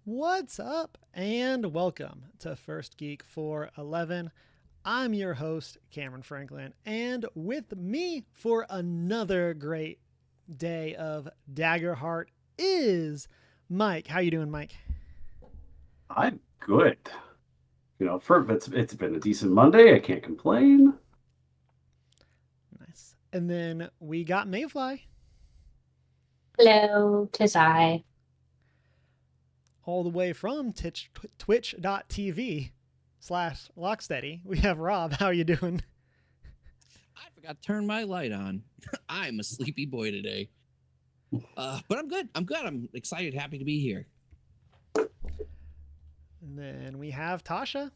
What's up, and welcome to First Geek for 11. I'm your host, Cameron Franklin, and with me for another great day of Daggerheart is Mike. How you doing, Mike? I'm good. It's been a decent Monday. I can't complain. Nice. And then we got Mayfly Hello, tis I. all the way from twitch.tv/Locksteady. We have Rob. How you doing? I forgot to turn my light on. I'm a sleepy boy today. But I'm good. I'm excited, happy to be here. And then we have Tasha.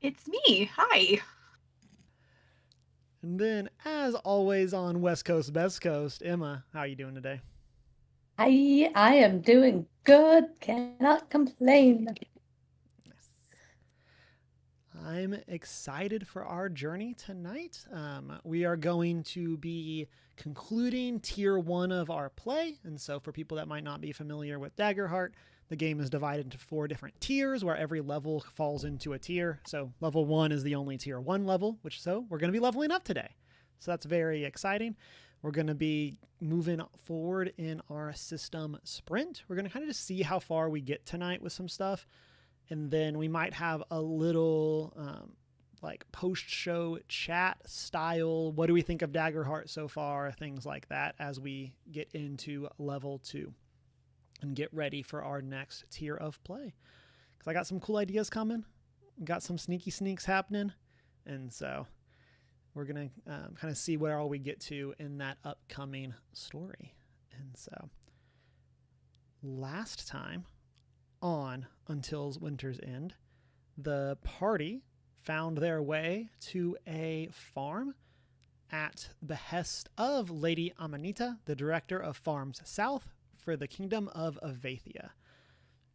It's me. Hi. And then, as always on West Coast, Best Coast, Emma, how you doing today? I am doing good. Cannot complain. I'm excited for our journey tonight. We are going to be concluding tier 1 of our play. And so for people that might not be familiar with Daggerheart, the game is divided into 4 different tiers where every level falls into a tier. So level 1 is the only tier 1 level, so we're going to be leveling up today. So that's very exciting. We're going to be moving forward in our system sprint. We're going to kind of just see how far we get tonight with some stuff. And then we might have a little like post-show chat style. What do we think of Daggerheart so far? Things like that as we get into level 2 and get ready for our next tier of play. Because I got some cool ideas coming. Got some sneaky sneaks happening. And so we're going to kind of see where all we get to in that upcoming story. And so last time on Until Winter's End, the party found their way to a farm at behest of Lady Amanita, the director of Farms South for the Kingdom of Avathia.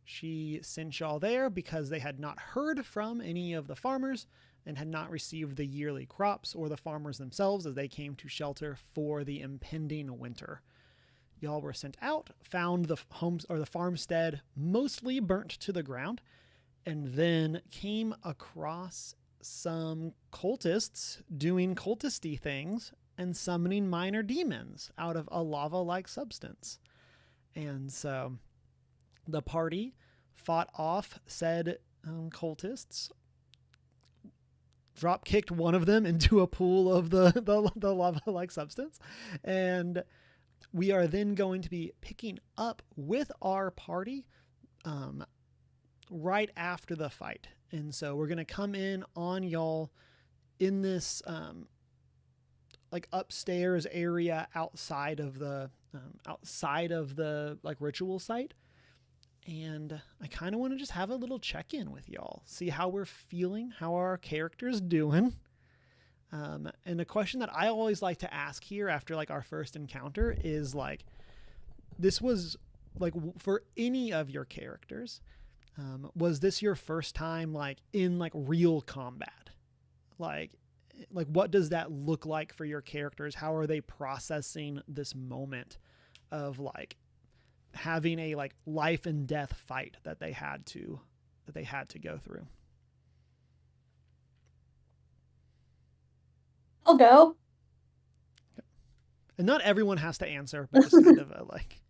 She sent y'all there because they had not heard from any of the farmers and had not received the yearly crops or the farmers themselves as they came to shelter for the impending winter. Y'all were sent out, found the homes or the farmstead mostly burnt to the ground, and then came across some cultists doing cultisty things and summoning minor demons out of a lava-like substance. And so the party fought off said cultists, drop kicked one of them into a pool of the lava-like substance, and we are then going to be picking up with our party right after the fight. And so we're going to come in on y'all in this like upstairs area outside of the like ritual site. And I kind of want to just have a little check-in with y'all, see how we're feeling, how our characters doing. And a question that I always like to ask here after like our first encounter is like, this was like for any of your characters, was this your first time like in like real combat? Like what does that look like for your characters? How are they processing this moment of like having a like life and death fight that they had to go through? I'll go. And not everyone has to answer, but just kind of a, like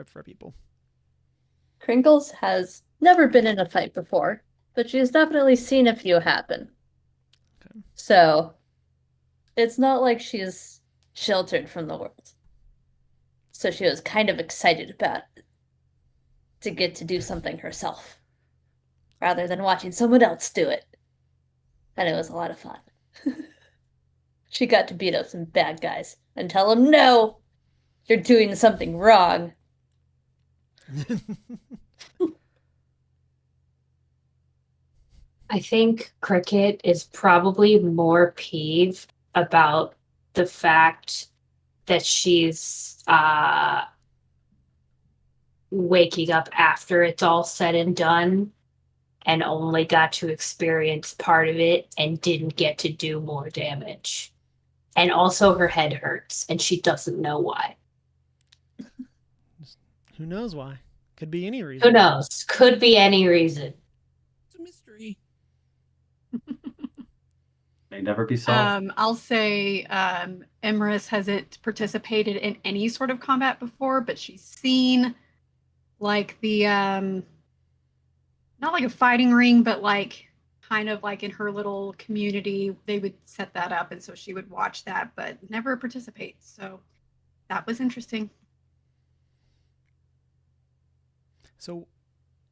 for people. Crinkles has never been in a fight before, but she has definitely seen a few happen. Okay. So it's not like she's sheltered from the world. So she was kind of excited about it, to get to do something herself rather than watching someone else do it. And it was a lot of fun. She got to beat up some bad guys and tell them, no, you're doing something wrong. I think Cricket is probably more peeved about the fact that she's waking up after it's all said and done and only got to experience part of it and didn't get to do more damage. And also her head hurts and she doesn't know why. Who knows why? Could be any Who reason. knows? Could be any reason. It's a mystery. May never be solved. I'll say Emrys hasn't participated in any sort of combat before, but she's seen like the not like a fighting ring, but like kind of like in her little community, they would set that up, and so she would watch that, but never participate. So that was interesting. So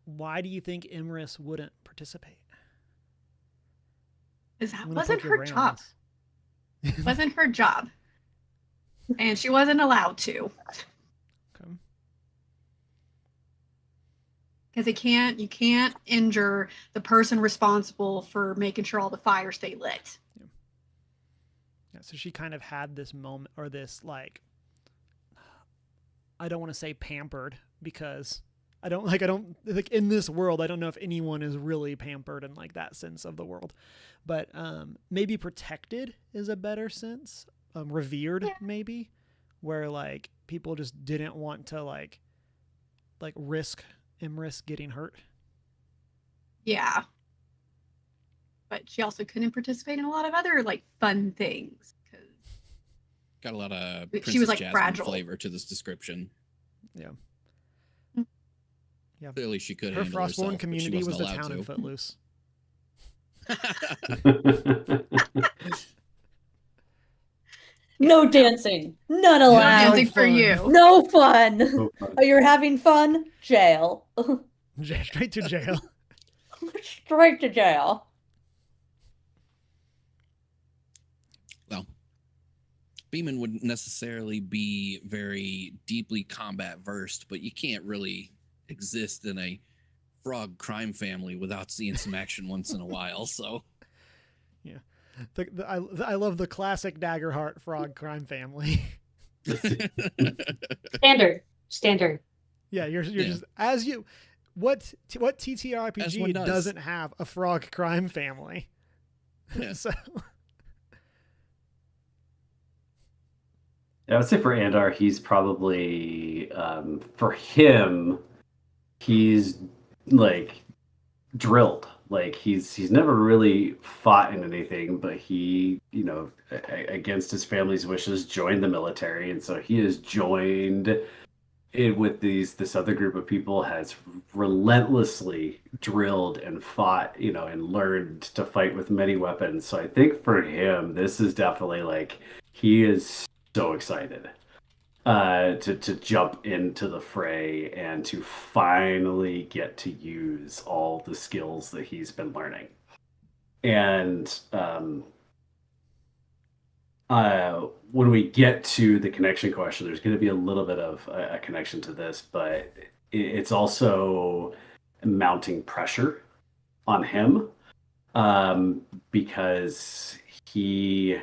why do you think Imris wouldn't participate? Because that I'm gonna wasn't poke your her brain on job. this. Wasn't her job, and she wasn't allowed to. Okay. Because you can't injure the person responsible for making sure all the fires stay lit. Yeah, so she kind of had this moment, or this, like, I don't want to say pampered, because I don't like in this world, I don't know if anyone is really pampered in like that sense of the world, but maybe protected is a better sense. Revered, maybe, where like people just didn't want to like risk Imris getting hurt. Yeah. But she also couldn't participate in a lot of other like fun things. Got a lot of She Princess was, like, Jasmine fragile. flavor to this description. Yeah. Yeah. Clearly, she could Her handle herself, Frostborn but community she was the wasn't town in allowed Footloose. No dancing. None No allowed. dancing for fun. you. No fun. So fun. Oh, you're having fun? Jail. Straight to jail. Straight to jail. Well, Beeman wouldn't necessarily be very deeply combat versed, but you can't really exist in a frog crime family without seeing some action once in a while. So, I love the classic Daggerheart frog crime family. Standard. Yeah, you're Yeah. just as you. What As one TTRPG does. doesn't have a frog crime family? Yeah. So I would say for Andar, he's probably for him, he's like drilled. Like he's never really fought in anything, but he, against his family's wishes, joined the military, and so he has joined it with this other group of people, has relentlessly drilled and fought, and learned to fight with many weapons. So I think for him, this is definitely like he is so excited to jump into the fray and to finally get to use all the skills that he's been learning. And when we get to the connection question, there's going to be a little bit of a connection to this, but it's also mounting pressure on him because he's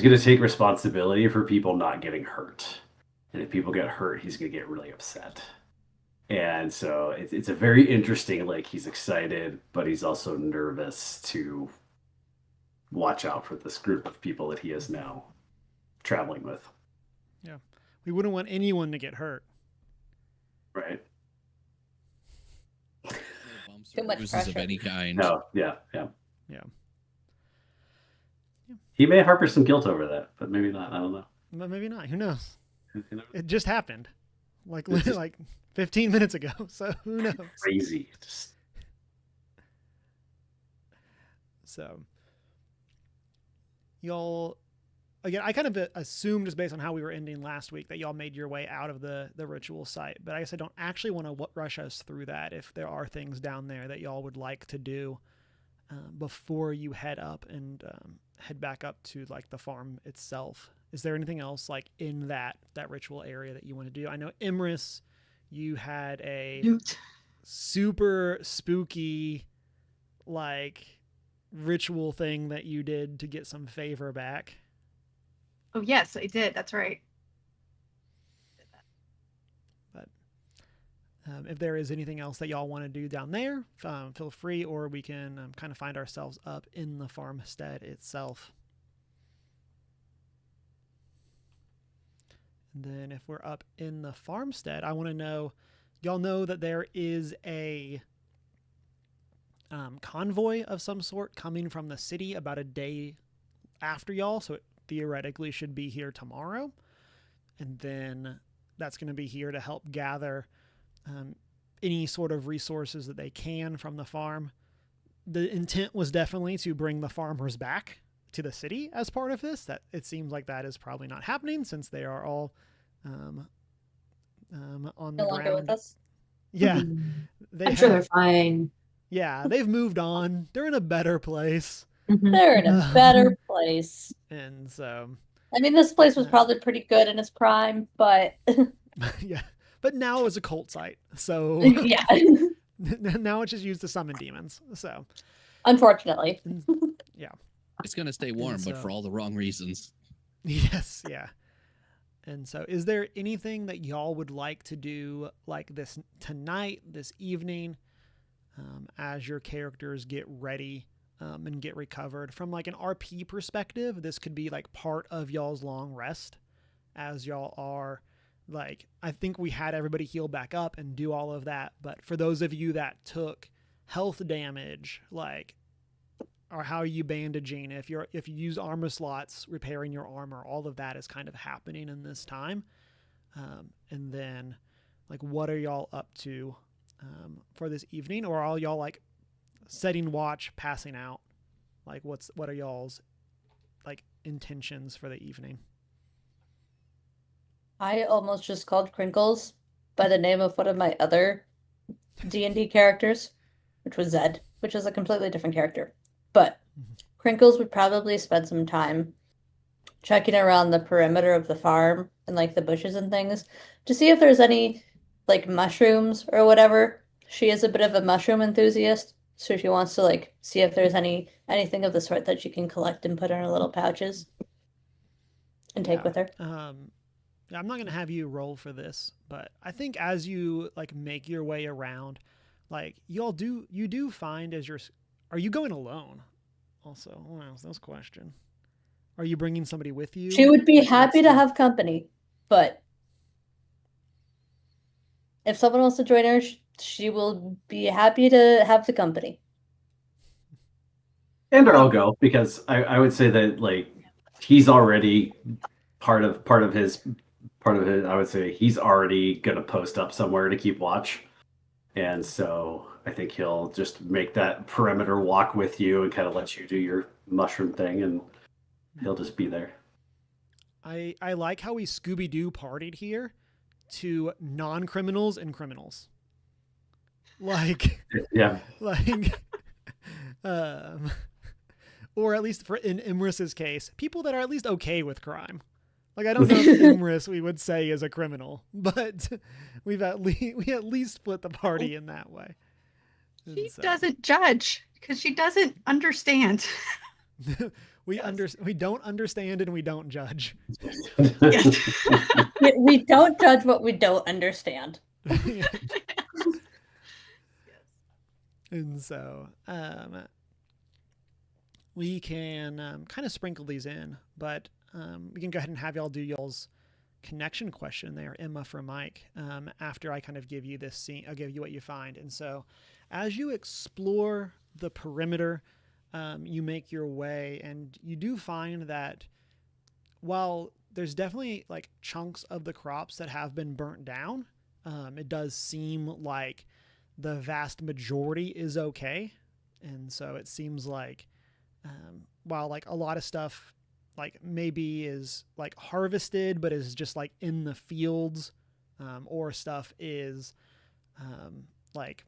going to take responsibility for people not getting hurt. And if people get hurt, he's going to get really upset. And so it's a very interesting, like he's excited, but he's also nervous to watch out for this group of people that he is now traveling with. yeah, we wouldn't want anyone to get hurt. Right? no bumps Too or much bruises pressure. of any kind. No, yeah. Yeah, He may harbor some guilt over that, but maybe not. I don't know. but maybe not. Who knows? You know, It just happened, like It's just- like 15 minutes ago. So who knows? crazy. Just So, y'all, again, I kind of assumed just based on how we were ending last week that y'all made your way out of the ritual site. But I guess I don't actually want to rush us through that if there are things down there that y'all would like to do before you head up and head back up to like the farm itself. Is there anything else like in that ritual area that you want to do? I know Imris, you had a Newt. super spooky like ritual thing that you did to get some favor back. Oh yes, I did. That's right. But if there is anything else that y'all want to do down there, feel free, or we can kind of find ourselves up in the farmstead itself. And then if we're up in the farmstead, I want to know, y'all know that there is a convoy of some sort coming from the city about a day after y'all, so it theoretically should be here tomorrow. And then that's going to be here to help gather any sort of resources that they can from the farm. The intent was definitely to bring the farmers back to the city as part of this. That it seems like that is probably not happening since they are all on the No longer with ground. us. Yeah, I'm sure they're fine. Yeah, they've moved on. They're in a better place, They're in a better place. and so I mean, this place was probably pretty good in its prime, but yeah. But now it's a cult site, so yeah, now it's just used to summon demons. So unfortunately. yeah. It's gonna stay warm, but for all the wrong reasons. Yes, yeah. And so, is there anything that y'all would like to do, like this tonight, this evening, as your characters get ready and get recovered? From like an RP perspective, this could be like part of y'all's long rest, as y'all are like. I think we had everybody heal back up and do all of that, but for those of you that took health damage, like, or how are you bandaging? If you use armor slots, repairing your armor, all of that is kind of happening in this time. And then, like, what are y'all up to for this evening? Or are y'all like setting watch, passing out? Like, what are y'all's like intentions for the evening? I almost just called Crinkles by the name of one of my other D&D characters, which was Zed, which is a completely different character. But Crinkles would probably spend some time checking around the perimeter of the farm and like the bushes and things to see if there's any like mushrooms or whatever. She is a bit of a mushroom enthusiast, so she wants to like see if there's anything of the sort that she can collect and put in her little pouches and take with her. I'm not going to have you roll for this, but I think as you like make your way around, like you do find as you're. Are you going alone? Also, I want to ask this question. Are you bringing somebody with you? She would be happy to have company, but if someone wants to join her, she will be happy to have the company. And I'll go because I would say that like he's already part of his. I would say he's already gonna post up somewhere to keep watch, and so I think he'll just make that perimeter walk with you and kind of let you do your mushroom thing, and he'll just be there. I like how we Scooby-Doo partied here to non-criminals and criminals. Like, yeah, like, or at least in Imris's case, people that are at least okay with crime. Like, I don't know if Imris we would say is a criminal, but we at least split the party in that way. She doesn't judge because she doesn't understand. We don't understand and we don't judge. We don't judge what we don't understand. And so we can kind of sprinkle these in, but we can go ahead and have y'all do y'all's connection question there, Emma for Mike, after I kind of give you this scene. I'll give you what you find. And so as you explore the perimeter, you make your way, and you do find that while there's definitely like chunks of the crops that have been burnt down, it does seem like the vast majority is okay. And so it seems like while like a lot of stuff like maybe is like harvested but is just like in the fields, or stuff is like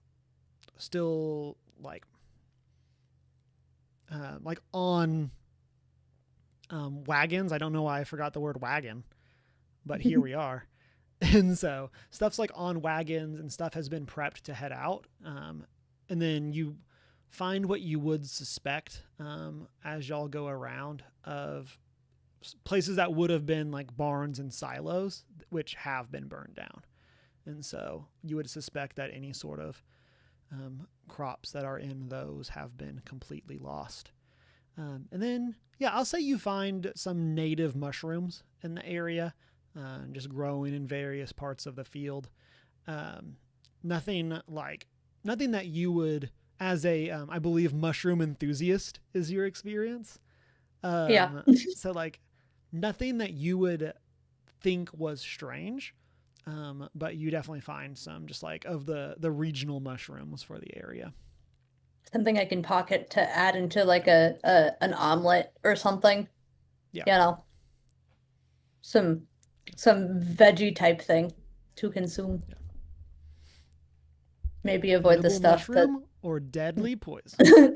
still like on wagons. I don't know why I forgot the word wagon, but here we are. And so stuff's like on wagons and stuff has been prepped to head out. And then you find what you would suspect as y'all go around of places that would have been like barns and silos, which have been burned down. And so you would suspect that any sort of crops that are in those have been completely lost. And then, yeah, I'll say you find some native mushrooms in the area, just growing in various parts of the field. nothing that you would, as a I believe mushroom enthusiast is your experience. Yeah. So like nothing that you would think was strange, but you definitely find some just like of the regional mushrooms for the area. Something I can pocket to add into like an omelet or something. Yeah. You know, some veggie type thing to consume. Yeah. Maybe avoid the Edible stuff that mushroom or deadly poison.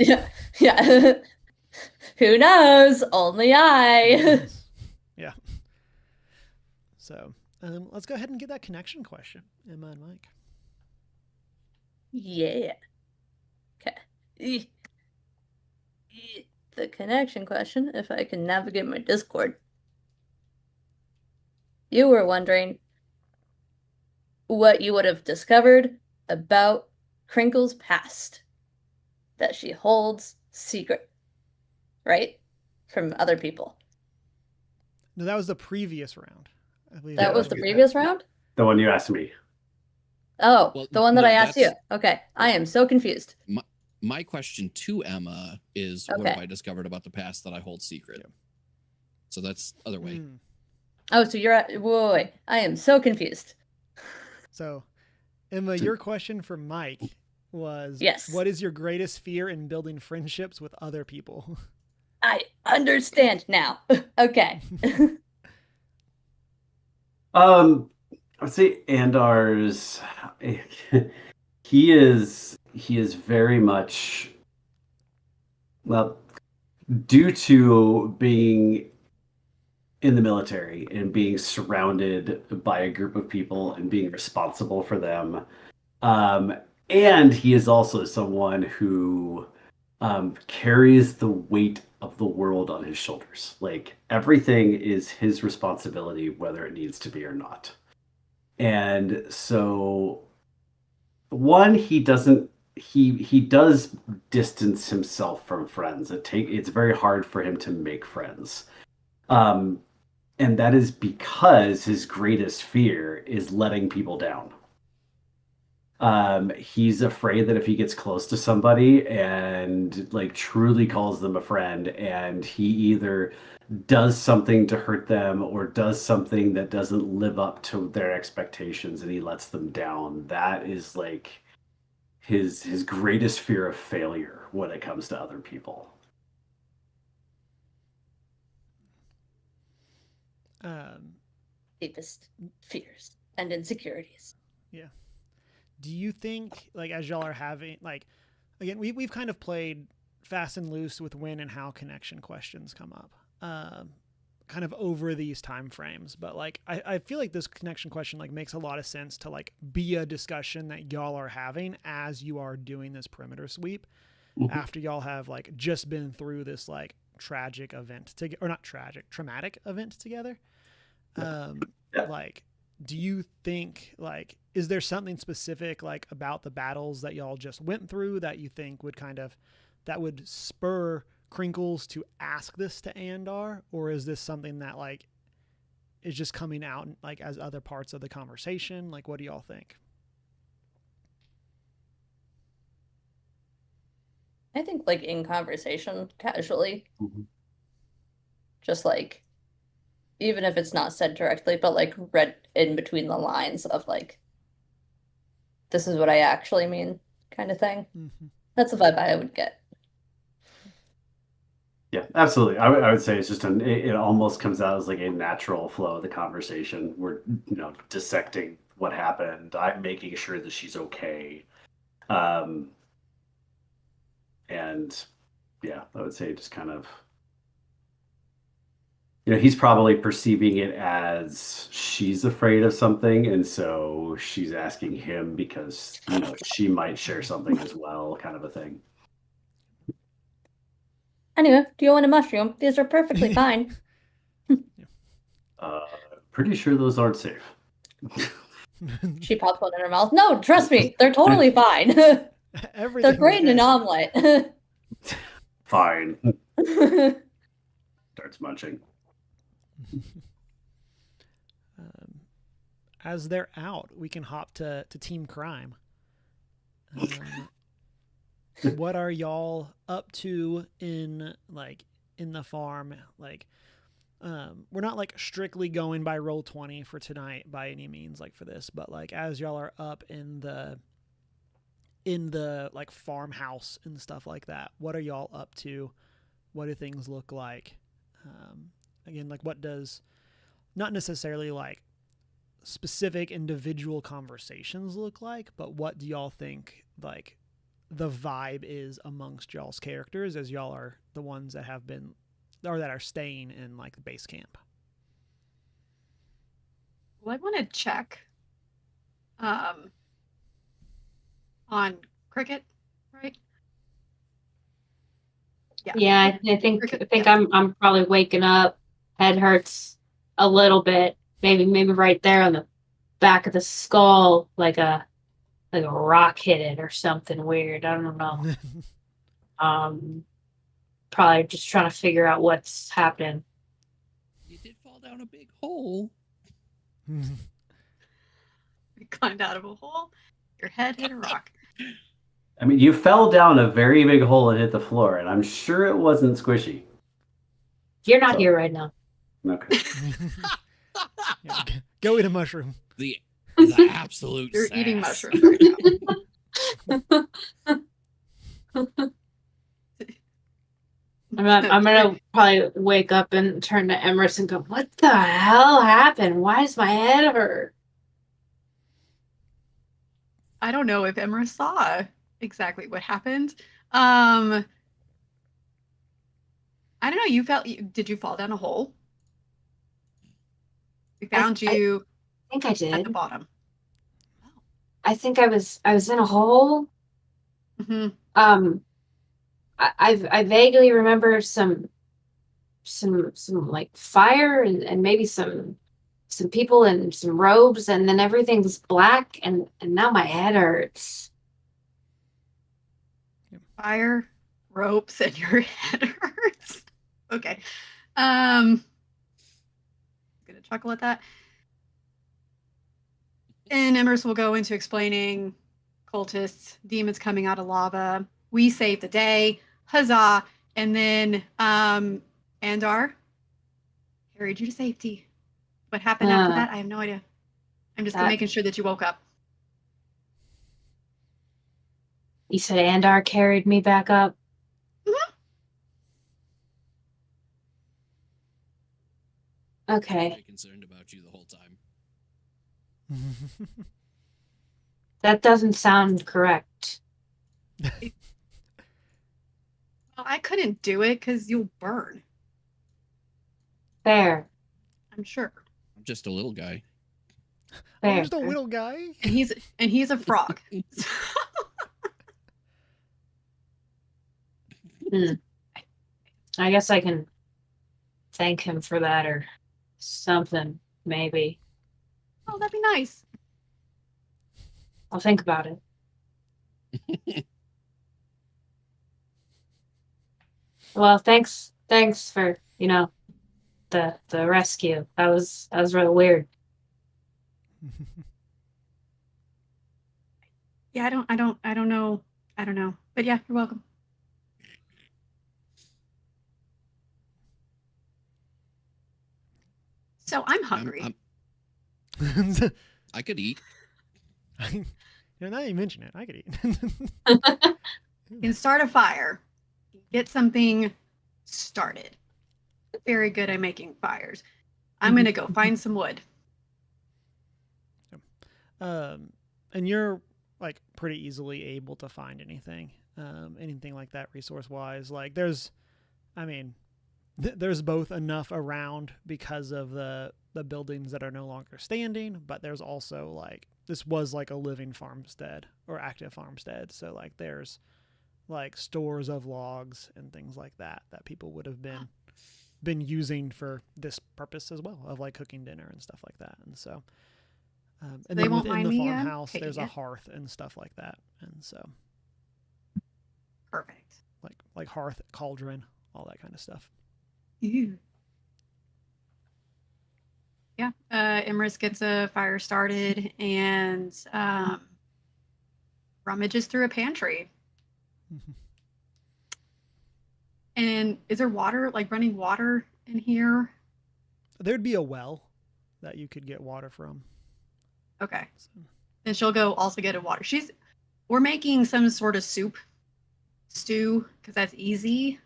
yeah. Who knows? Only I. Yeah. So let's go ahead and get that connection question, Emma and Mike. Yeah. Okay. The connection question, if I can navigate my Discord. You were wondering what you would have discovered about Crinkle's past that she holds secret, right? From other people. No, that was the previous round. I believe That was the previous round? The one you asked me. Oh, Well, the one that no, I asked you. that's- Okay. I am so confused. My question to Emma is, what Okay. have I discovered about the past that I hold secret? So that's other way. Mm. Oh, so you're at wait. I am so confused. So, Emma, your question for Mike was, Yes. what is your greatest fear in building friendships with other people? I understand now. Okay. I would say Andar's he is very much, well, due to being in the military and being surrounded by a group of people and being responsible for them. And he is also someone who carries the weight of the world on his shoulders. Like everything is his responsibility, whether it needs to be or not. And so, one, he does distance himself from friends. It's very hard for him to make friends. And that is because his greatest fear is letting people down. He's afraid that if he gets close to somebody and like truly calls them a friend, and he either does something to hurt them or does something that doesn't live up to their expectations and he lets them down, that is like his greatest fear of failure when it comes to other people. Deepest fears and insecurities. Yeah. Do you think, like, as y'all are having, like, again, we've kind of played fast and loose with when and how connection questions come up, kind of over these time frames. But like, I feel like this connection question like makes a lot of sense to like be a discussion that y'all are having as you are doing this perimeter sweep, after y'all have like just been through this like tragic event or not tragic, traumatic event together. Like, do you think, like, is there something specific like about the battles that y'all just went through that you think would that would spur Crinkles to ask this to Andar? Or is this something that like is just coming out like as other parts of the conversation? Like, what do y'all think? I think like in conversation, casually, just like, even if it's not said directly, but like read in between the lines of like, this is what I actually mean, kind of thing. That's the vibe I would get. Yeah, absolutely. I would say it's just it almost comes out as like a natural flow of the conversation. We're, dissecting what happened. I'm making sure that she's okay. And yeah, I would say just kind of, he's probably perceiving it as she's afraid of something, and so she's asking him because, she might share something as well, kind of a thing. Anyway, do you want a mushroom? These are perfectly fine. Pretty sure those aren't safe. She pops one in her mouth. No, trust me, they're totally fine. They're great in an omelet. Fine. Starts munching. As they're out, we can hop to Team Crime. What are y'all up to in the farm? Like, we're not like strictly going by Roll20 for tonight by any means, like for this, but like as y'all are up in the like farmhouse and stuff like that, what are y'all up to? What do things look like? Again, like what does not necessarily like specific individual conversations look like, but what do y'all think like the vibe is amongst y'all's characters as y'all are the ones that have been or that are staying in like the base camp? Well, I want to check on Cricket, right? Yeah, I think Cricket, I'm probably waking up. Head hurts a little bit. Maybe right there on the back of the skull, like a rock hit it or something weird. I don't know. Probably just trying to figure out what's happening. You did fall down a big hole. You climbed out of a hole. Your head hit a rock. I mean, you fell down a very big hole and hit the floor, and I'm sure it wasn't squishy. You're not here right now. Okay. Yeah, go eat a mushroom. The absolute You're sass. eating mushrooms right now. I'm gonna probably wake up and turn to Emerson and go, "What the hell happened? Why does my head hurt?" I don't know if Emma saw exactly what happened. I don't know. Did you fall down a hole? We found you I think I did. at the bottom. I think I was in a hole. Mm-hmm. I vaguely remember some like fire and maybe some people in some robes, and then everything's black, and now my head hurts. Fire, ropes, and your head hurts. Okay. Gonna chuckle at that. And Emers will go into explaining cultists, demons coming out of lava. We saved the day. Huzzah. And then Andar carried you to safety. What happened after that? I have no idea. I'm just making sure that you woke up. You said Andar carried me back up? Mm-hmm. Okay. I was very concerned about you the whole time. That doesn't sound correct. Well, I couldn't do it because you'll burn. Fair. I'm sure. I'm just a little guy. I'm just a little guy. And he's a frog. I guess I can thank him for that or something, maybe. Oh, that'd be nice. I'll think about it. Well, thanks for, the rescue. That was really weird. Yeah, I don't know. But yeah, you're welcome. So I'm hungry. I could eat. Now that you mention it, I could eat. You can start a fire. Get something started. Very good at making fires. I'm going to go find some wood. And you're like pretty easily able to find anything like that resource wise. Like there's both enough around because of the buildings that are no longer standing, but there's also like this was like a living farmstead or active farmstead, so like there's like stores of logs and things like that people would have been using for this purpose as well, of like cooking dinner and stuff like that. And so and they then won't within mind the me, farmhouse there's a it. hearth and stuff like that, and so Perfect. like hearth, cauldron, all that kind of stuff. Ew. Yeah, Emrys gets a fire started, and rummages through a pantry. And is there water, like running water in here? There'd be a well that you could get water from. Okay. So, Then she'll go also get a water. We're making some sort of stew, because that's easy.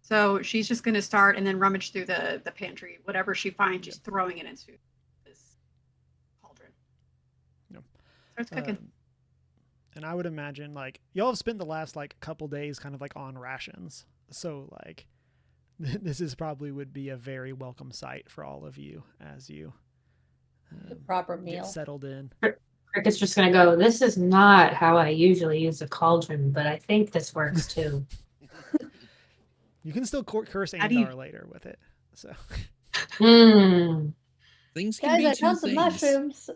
So she's just going to start and then rummage through the pantry. Whatever she finds, she's throwing it into this cauldron. Yep. Starts cooking. And I would imagine, like, y'all have spent the last, like, couple days kind of, like, on rations. So, like, this is probably would be a very welcome sight for all of you as you The proper get meal. settled in. Cricket's just gonna go, this is not how I usually use a cauldron, but I think this works too. You can still curse How do you- Andar later with it. So Things can Guys, be I two found some things. mushrooms.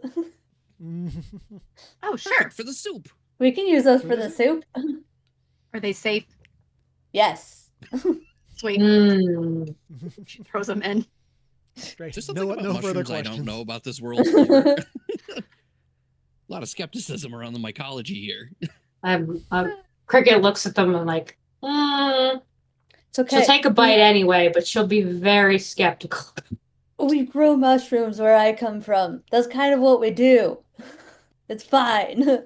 Oh, sure. Perfect for the soup. We can use those for the soup. Are they safe? Yes. Sweet. She throws them in. Great. Just something about no further mushrooms I questions. don't know about this world's lore. A lot of skepticism around the mycology here. Cricket looks at them and like, It's okay. she'll take a bite anyway, but she'll be very skeptical. We grow mushrooms where I come from. That's kind of what we do. It's fine.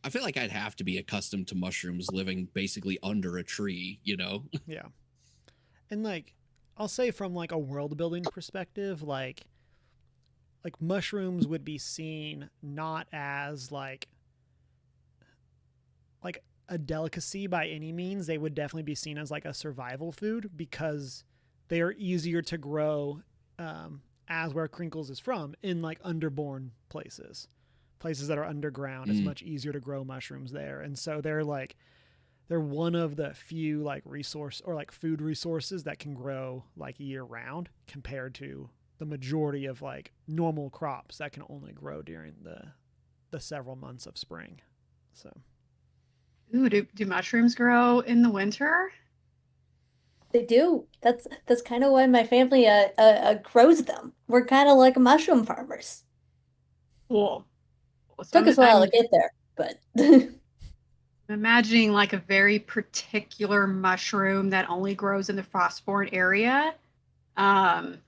I feel like I'd have to be accustomed to mushrooms living basically under a tree, you know? Yeah. And like I'll say from like a world building perspective, like mushrooms would be seen not as like a delicacy by any means. They would definitely be seen as like a survival food because they are easier to grow as where Crinkles is from in like underborn places that are underground. It's much easier to grow mushrooms there. And so they're one of the few like resource or like food resources that can grow like year round compared to the majority of like normal crops that can only grow during the several months of spring. So Ooh, do mushrooms grow in the winter? They do. That's kind of why my family grows them. We're kind of like mushroom farmers. Cool. So Took us a while to get there, but I'm imagining like a very particular mushroom that only grows in the frostborn area. And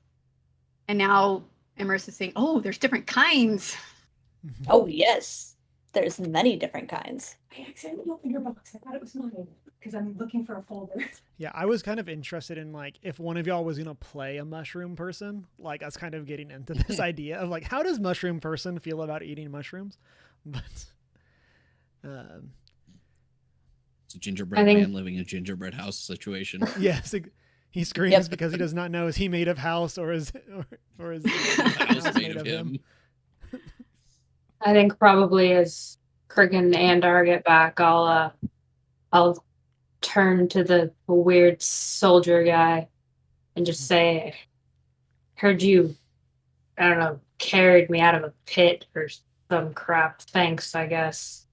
now Emerson's saying, oh, there's different kinds. oh yes, there's many different kinds. I accidentally opened your box. I thought it was mine because I'm looking for a folder. yeah, I was kind of interested in like if one of y'all was gonna play a mushroom person, like us kind of getting into this idea of like how does mushroom person feel about eating mushrooms? But It's a gingerbread man living in a gingerbread house situation. yes, he screams because he does not know is he made of house or is House made of him. I think probably as Cricket and Andar get back, I'll turn to the weird soldier guy and just say, heard you, I don't know, carried me out of a pit or some crap. Thanks, I guess.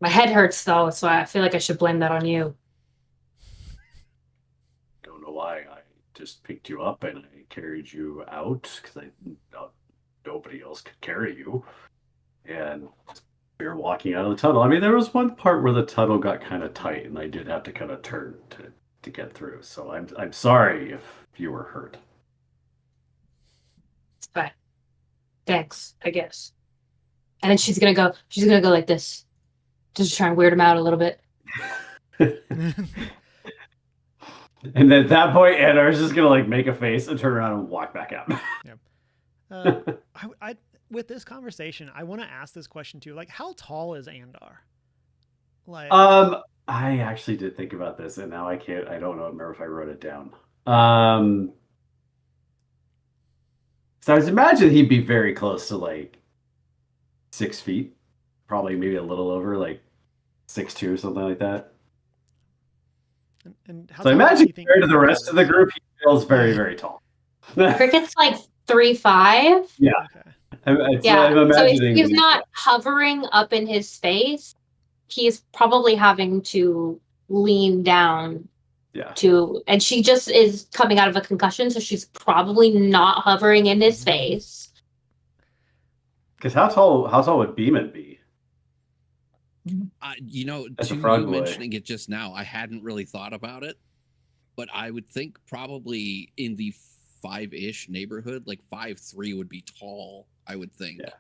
My head hurts though, so I feel like I should blame that on you. Don't know why. I just picked you up and I carried you out because nobody else could carry you. And we were walking out of the tunnel. I mean, there was one part where the tunnel got kind of tight, and I did have to kind of turn to get through. So I'm sorry if you were hurt. It's fine. Thanks, I guess. And then she's gonna go like this. Just try and weird him out a little bit. And then at that point, Anna was just gonna like make a face and turn around and walk back out. I with this conversation, I want to ask this question too. Like, how tall is Andar? Like, I actually did think about this, and now I don't remember if I wrote it down. So I was imagining he'd be very close to like 6 feet, probably maybe a little over, like 6'2" or something like that. and how So I tall do imagine you think compared to the Andar rest is? of the group, he feels very, very tall. Cricket's like 3'5". Yeah. Okay. I'm So if imagining he's not hovering up in his face, he's probably having to lean down Yeah. and she just is coming out of a concussion, so she's probably not hovering in his face. Because how tall would Beeman be? As a to frog you boy. mentioning it just now, I hadn't really thought about it, but I would think probably in the 5-ish neighborhood, like 5'3" would be tall. I would think Yeah.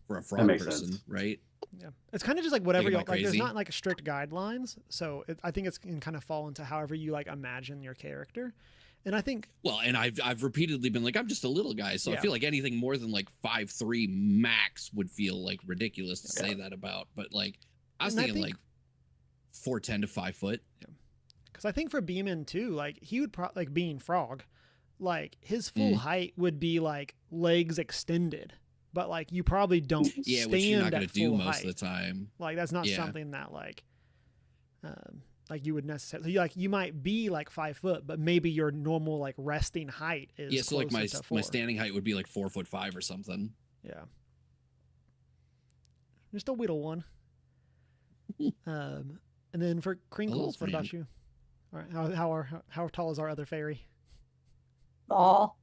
for a frog makes person, sense. right? Yeah, it's kind of just like whatever Like, you am I like. There's crazy? not like strict guidelines, so I think it can kind of fall into however you like imagine your character. And I think Well, and I've repeatedly been like, I'm just a little guy, so I Yeah. feel like anything more than like 5'3" max would feel like ridiculous to Yeah. say that about. But like, I was And I thinking think- like 4'10" to 5 foot. because I think for Beeman too, like he would like being frog, like his full height would be like legs extended, but like you probably don't Yeah, stand which you're not at going to do full most height. of the time. Like that's not Yeah. something that like you would necessarily you might be like 5 foot, but maybe your normal like resting height is Yeah, so like my closer to 4. standing height would be like 4'5" or something. Yeah. Just a whittle one. And then for Crinkles, what about friend. you? All right, how tall is our other fairy? Small.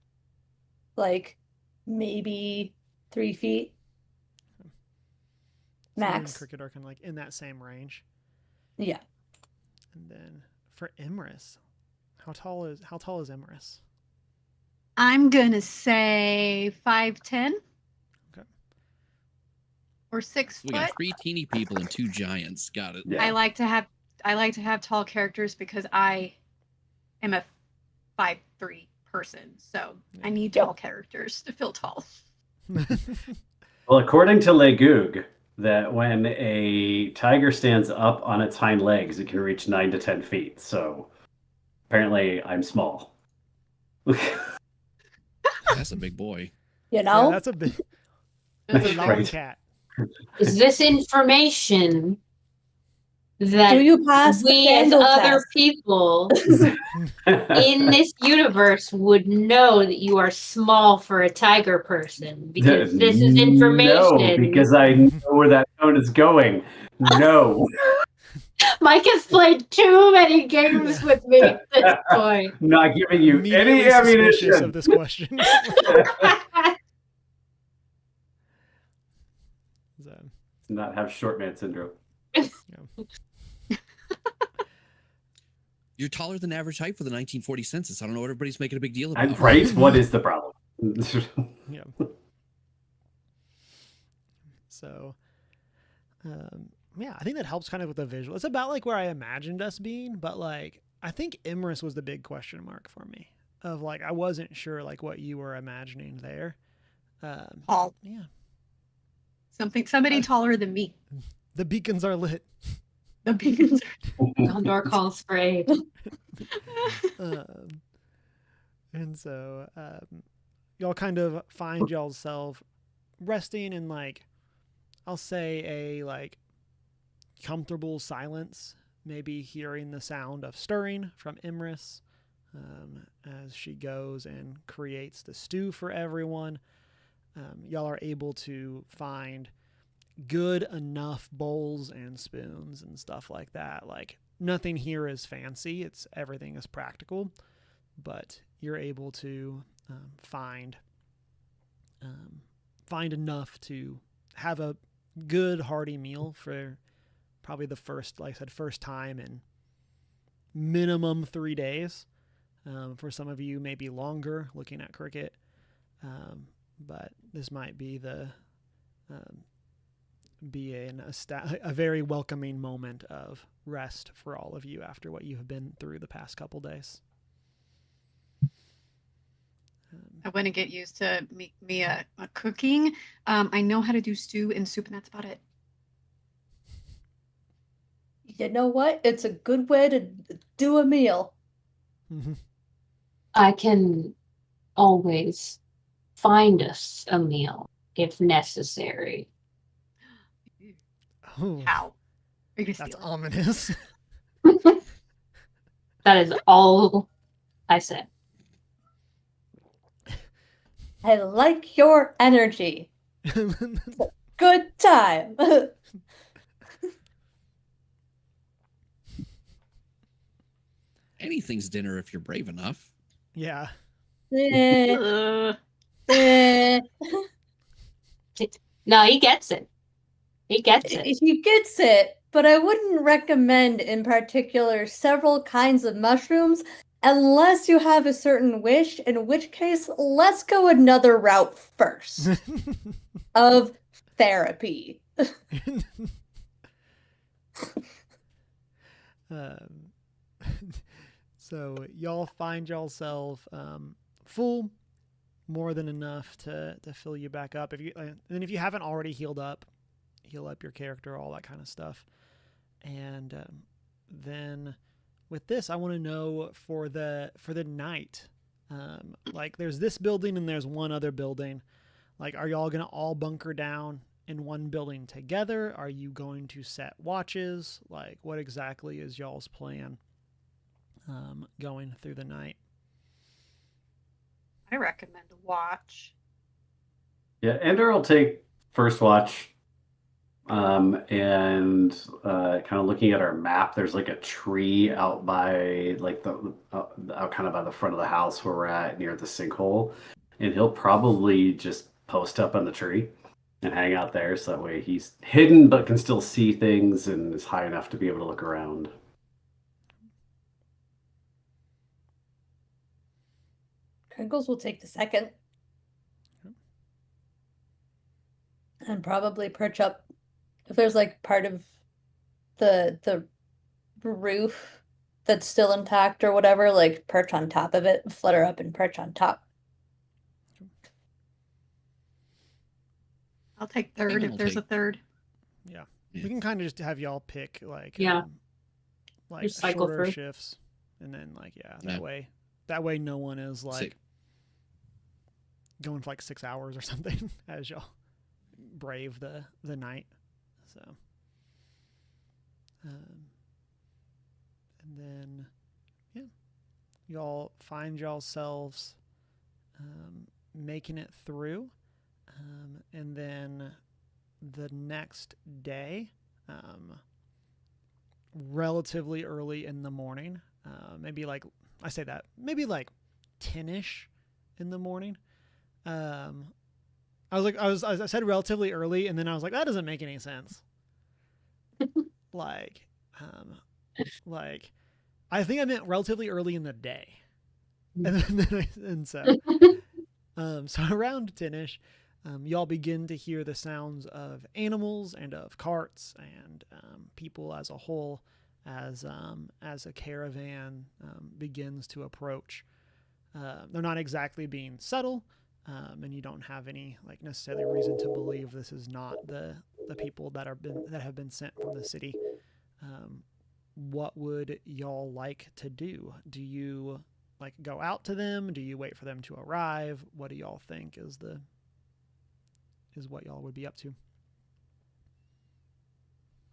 Like maybe 3 feet. So you and Max. Cricket are kind of like in that same range. Yeah. And then for Imris, how tall is Imris? I'm gonna say 5'10". Okay. Or 6 So we foot. got 3 teeny people and 2 giants. Got it. Yeah. I like to have tall characters because I am a 5'3" person, so I need Yep. tall characters to feel tall. Well, according to Legoog, that when a tiger stands up on its hind legs, it can reach 9 to 10 feet. So apparently, I'm small. That's a big boy. You Yeah, know? that's a big That's that's a long right. cat. Is this information that Do you pass the we as Fango other test? people in this universe would know that you are small for a tiger person? Because this is information. No, because I know where that tone is going. No. Mike has played too many games with me at this point. I'm not giving you Immediately any suspicious ammunition. of this question. So, Not have short man syndrome. You're taller than average height for the 1940 census. I don't know what everybody's making a big deal about. I'm right. What is the problem? yeah. So, yeah, I think that helps kind of with the visual. It's about like where I imagined us being, but like I think Imris was the big question mark for me. Of like I wasn't sure like what you were imagining there. Tall. Yeah, Somebody taller than me. the beacons are lit. The beacons Gondor calls for aid. And so y'all kind of find y'all's self resting in like I'll say a like comfortable silence, maybe hearing the sound of stirring from Imris as she goes and creates the stew for everyone. Y'all are able to find good enough bowls and spoons and stuff like that. Like nothing here is fancy. Everything is practical, but you're able to find enough to have a good hearty meal for probably the first, like I said, first time in minimum 3 days. For some of you, maybe longer looking at cricket. But this might be a very welcoming moment of rest for all of you after what you have been through the past couple days. I want to get used to me cooking. I know how to do stew and soup, and that's about it. You know what? It's a good way to do a meal. I can always find us a meal if necessary. Oh, How? Are you gonna that's steal it? ominous. That is all I said. I like your energy. Good time. Anything's dinner if you're brave enough. Yeah. Eh, Uh, eh. No, he gets it. He gets it. He gets it, but I wouldn't recommend in particular several kinds of mushrooms unless you have a certain wish, in which case, let's go another route first of therapy. um, so y'all find yourself full, more than enough to fill you back up. And if you haven't already heal up your character, all that kind of stuff. And then with this, I want to know for the night. Like there's this building and there's one other building. Like, are y'all gonna all bunker down in one building together? Are you going to set watches? Like, what exactly is y'all's plan going through the night? I recommend a watch. Yeah, Ender will take first watch. And kind of looking at our map, there's like a tree out by like the out kind of by the front of the house where we're at near the sinkhole, and he'll probably just post up on the tree and hang out there, so that way he's hidden but can still see things and is high enough to be able to look around. Crinkles will take the second. And probably perch up if there's like part of the roof that's still intact or whatever, like perch on top of it, flutter up and perch on top. I'll take third Damon if will there's a take- third. Yeah. Yeah. We can kind of just have y'all pick like like Just cycle shorter through. shifts, and then like Yeah. that way no one is like Sick. going for like 6 hours or something as y'all brave the night. So and then y'all find yourselves making it through, and then the next day, relatively early in the morning, maybe like 10ish in the morning. I said relatively early, and then I was like, that doesn't make any sense. like I think I meant relatively early in the day, and so around 10ish, y'all begin to hear the sounds of animals and of carts and people as a whole, as a caravan begins to approach. They're not exactly being subtle, and you don't have any like necessarily reason to believe this is not the people that have been sent from the city. What would y'all like to do? Do you like go out to them? Do you wait for them to arrive? What do y'all think is what y'all would be up to?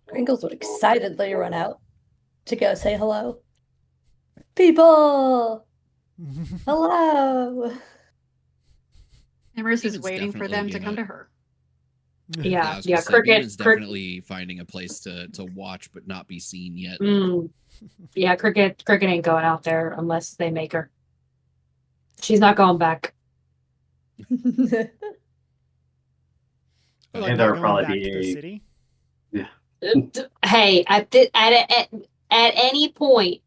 Crinkles would excitedly run out to go say hello. People! Hello! Emerus is David's waiting for them definitely to come to her. I Yeah, was yeah. gonna say, Cricket, Damon's definitely finding a place to watch but not be seen yet. Yeah, Cricket ain't going out there unless they make her. She's not going back. Like And not there going would probably back to the be city. Hey, at any point,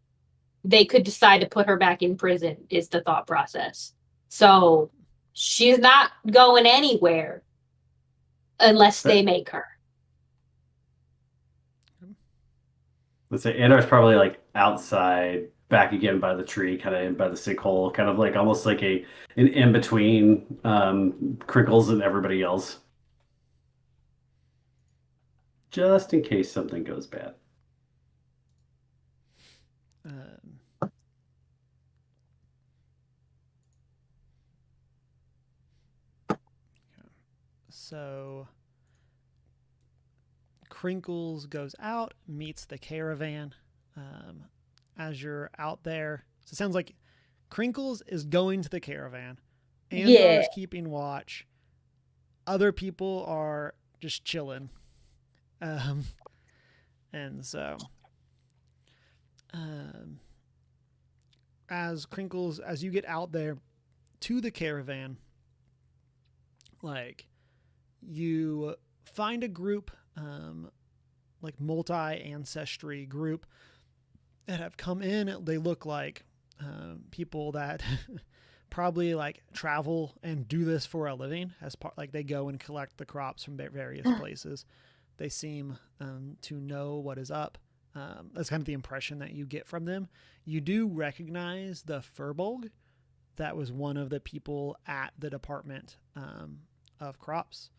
they could decide to put her back in prison. Is the thought process. So she's not going anywhere unless they make her. Let's say Andar's probably like outside, back again by the tree, kind of in by the sinkhole, kind of like almost like an in between Crinkles and everybody else, just in case something goes bad. So Crinkles goes out, meets the caravan. As you're out there, so it sounds like Crinkles is going to the caravan. Andar is keeping watch. Other people are just chilling. And so as Crinkles, as you get out there to the caravan, like you find a group, like multi-ancestry group that have come in. They look like people that probably like travel and do this for a living as part, like they go and collect the crops from various places. They seem to know what is up. That's kind of the impression that you get from them. You do recognize the Furbolg. That was one of the people at the Department of Crops.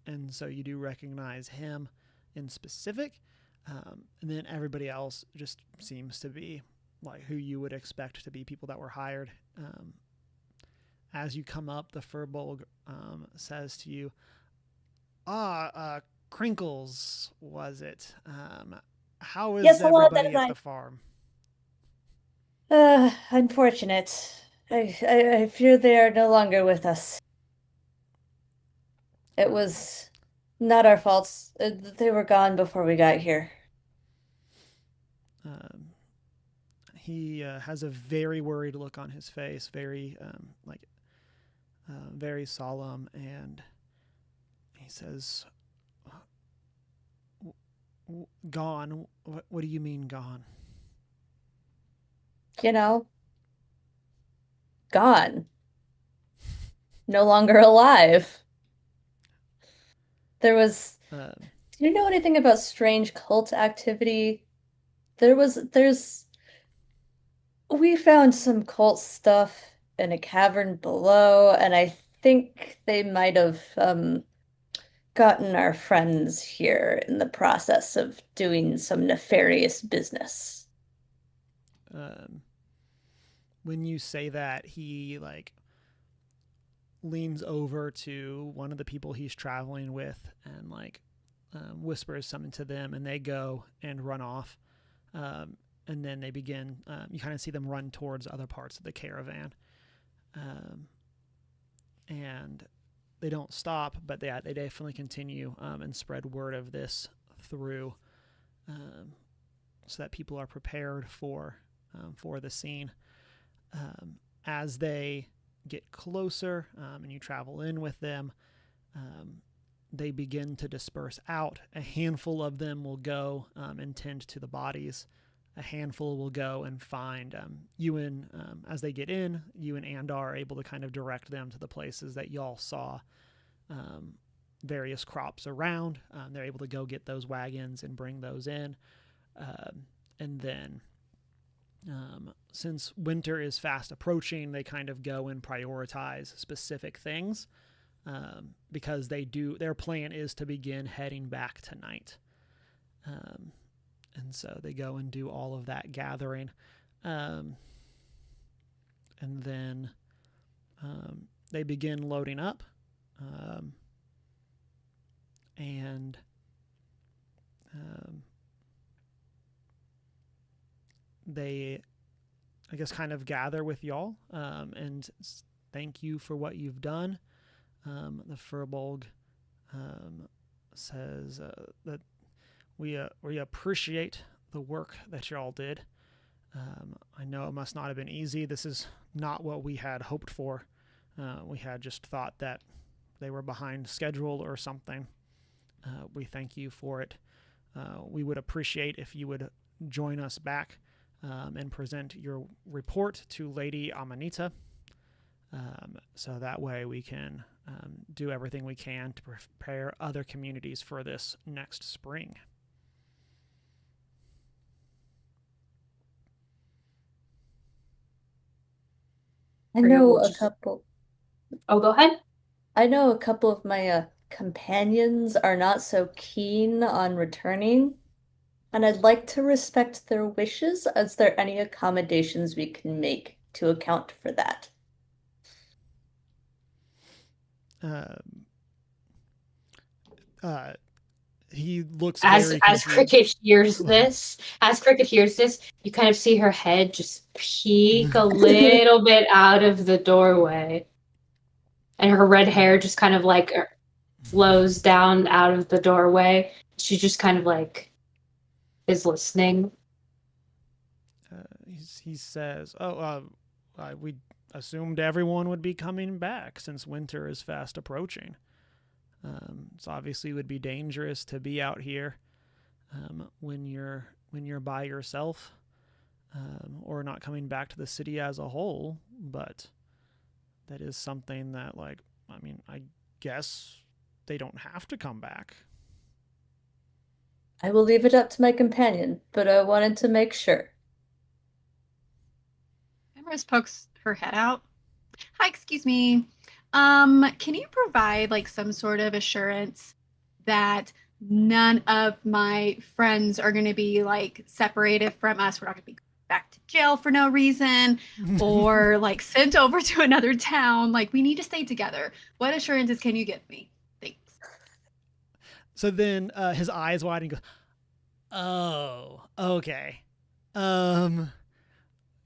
And so you do recognize him in specific. And then everybody else just seems to be like who you would expect to be people that were hired. As you come up, the Furbolg says to you, Crinkles, was it? How is Yes, hello, everybody that is at I. the farm? Unfortunate. I fear they are no longer with us. It was not our faults. They were gone before we got here. He has a very worried look on his face, very very solemn, and he says, "Gone? What do you mean gone?" You know, gone. No longer alive. There was. Uh, Do you know anything about strange cult activity? There's. We found some cult stuff in a cavern below, and I think they might have gotten our friends here in the process of doing some nefarious business. When you say that, he like leans over to one of the people he's traveling with and like whispers something to them, and they go and run off. And then they begin, you kind of see them run towards other parts of the caravan. And they don't stop, but they definitely continue and spread word of this through so that people are prepared for the scene. As they get closer and you travel in with them, they begin to disperse out. A handful of them will go and tend to the bodies. A handful will go and find Ewan. As they get in, you and Andar are able to kind of direct them to the places that y'all saw various crops around. They're able to go get those wagons and bring those in. And then since winter is fast approaching, they kind of go and prioritize specific things because their plan is to begin heading back tonight. And so they go and do all of that gathering. And then they begin loading up. And they, I guess, kind of gather with y'all and thank you for what you've done. The Furbolg says that we appreciate the work that y'all did. I know it must not have been easy. This is not what we had hoped for. We had just thought that they were behind schedule or something. We thank you for it. We would appreciate if you would join us back and present your report to Lady Amanita. So that way we can do everything we can to prepare other communities for this next spring. I know a Just- couple. Oh, go ahead. I know a couple of my companions are not so keen on returning, and I'd like to respect their wishes. Is there any accommodations we can make to account for that? He looks As very as confused. Cricket hears this, you kind of see her head just peek a little bit out of the doorway, and her red hair just kind of like flows down out of the doorway. She just kind of like is listening. He says, we assumed everyone would be coming back since winter is fast approaching. So obviously it would be dangerous to be out here when you're by yourself, or not coming back to the city as a whole. But that is something that, like, I mean, I guess they don't have to come back. I will leave it up to my companion, but I wanted to make sure. Emrys pokes her head out. Hi, excuse me. Can you provide like some sort of assurance that none of my friends are going to be like separated from us? We're not going to be back to jail for no reason, or like sent over to another town. Like, we need to stay together. What assurances can you give me? Thanks. So then his eyes widen and goes, "Oh, okay.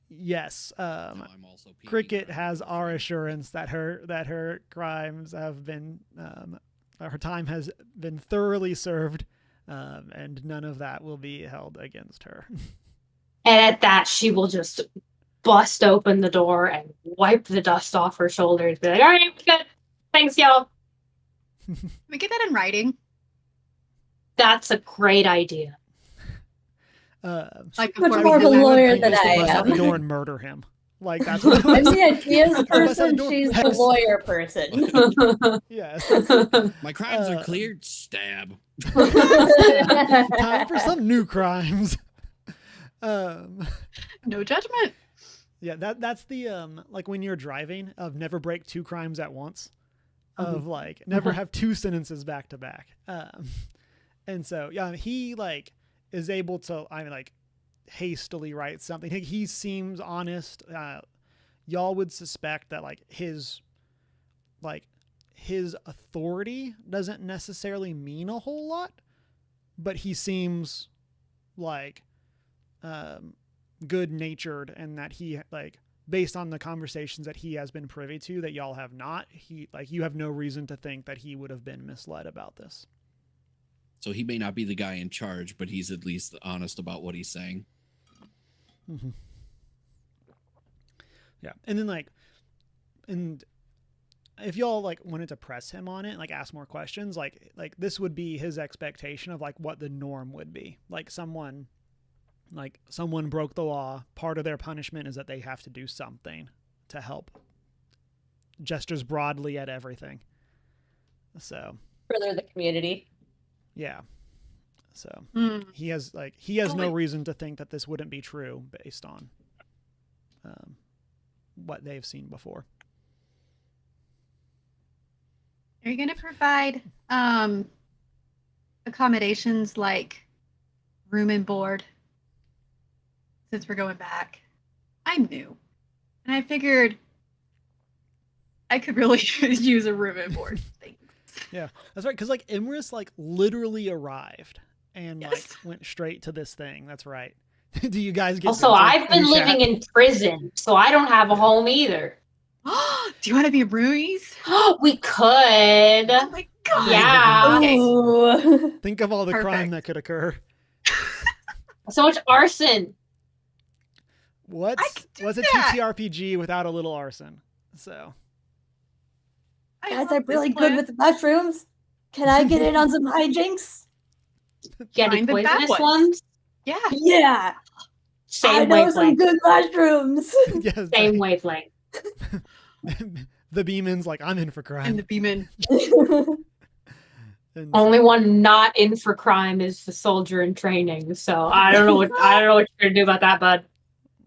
Yes. Now I'm also peeking Cricket around has the our frame. assurance that her crimes have been, her time has been thoroughly served, and none of that will be held against her." And at that, she will just bust open the door and wipe the dust off her shoulders. Be like, all right, good. Thanks, y'all. Can we get that in writing? That's a great idea. Like, Much before more of a we do that? lawyer He than used to I bust out the am. door and murder him. Like, that's what it I'm was. the ideas Bust out the person, door. she's the Yes. lawyer person. Yes. My crimes are cleared. Stab. Time for some new crimes. No judgment. Yeah, that's the like when you're driving, of never break two crimes at once, of like never have two sentences back to back. And so yeah, he like is able to, I mean, like, hastily write something. He seems honest. Y'all would suspect that like his authority doesn't necessarily mean a whole lot, but he seems like good natured, and that he, like, based on the conversations that he has been privy to that y'all have not, he, like, you have no reason to think that he would have been misled about this. So he may not be the guy in charge, but he's at least honest about what he's saying. Mm-hmm. Yeah. And then and if y'all like wanted to press him on it, like ask more questions, like this would be his expectation of like what the norm would be. Like someone broke the law. Part of their punishment is that they have to do something to help. Gestures broadly at everything. So Further the community. yeah. So Mm. he has no reason to think that this wouldn't be true based on what they've seen before. Are you going to provide accommodations like room and board? Since we're going back, I'm new, and I figured I could really use a room and board. Thanks. Yeah, that's right. Because like Imris like literally arrived and Yes. like went straight to this thing. That's right. Do you guys get? Also, to I've been chat? living in prison, so I don't have a home either. Do you want to be roomies? We could. Oh my god! Yeah. Okay. Ooh. Think of all the crime Perfect. that could occur. So much arson. What's a that. TTRPG without a little arson? So Guys, love I'm really this good plan. with mushrooms. Can I get in on some hijinks? Get any Find the bad poisonous ones. ones? Yeah. Yeah. I Same know some wavelength. good mushrooms. yes, Same wavelength. the Beeman's like, I'm in for And crime. the beeman. And Only one not in for crime is the soldier in training. So I don't know what you're gonna do about that, bud.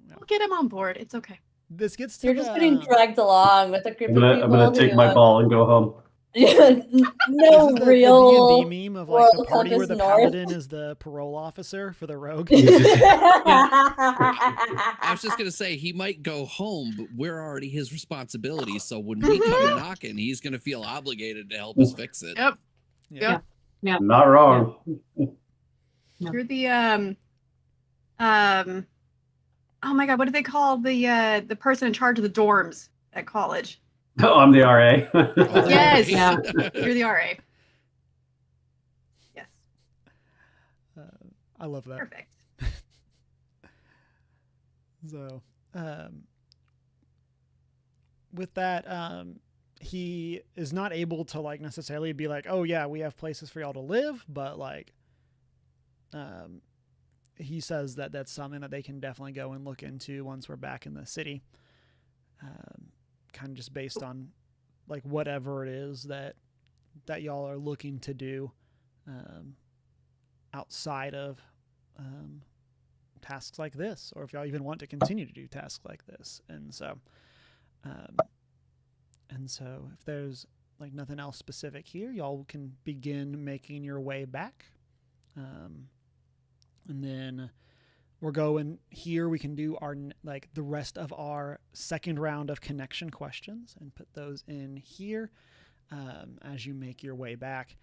We'll get him on board. It's okay. this gets to You're just the, getting dragged along with a group I'm of gonna, people. I'm gonna take my who, ball and go home. no this is the real. D&D meme of like the World party where Compass the North. paladin is the parole officer for the rogue. I was just gonna say he might go home, but we're already his responsibility. So when we come knocking, he's gonna feel obligated to help us fix it. Yep. Yeah. Yep. Not wrong. You're the oh my god, what do they call the person in charge of the dorms at college? Oh, I'm the RA. Yes. Yeah. You're the RA. Yes. I love that. Perfect. So, with that, he is not able to like necessarily be like, oh yeah, we have places for y'all to live, but like, he says that that's something that they can definitely go and look into once we're back in the city. Kind of just based on like whatever it is that y'all are looking to do outside of tasks like this, or if y'all even want to continue to do tasks like this. And so if there's like nothing else specific here, y'all can begin making your way back. And then we're going here. We can do our like the rest of our second round of connection questions and put those in here as you make your way back.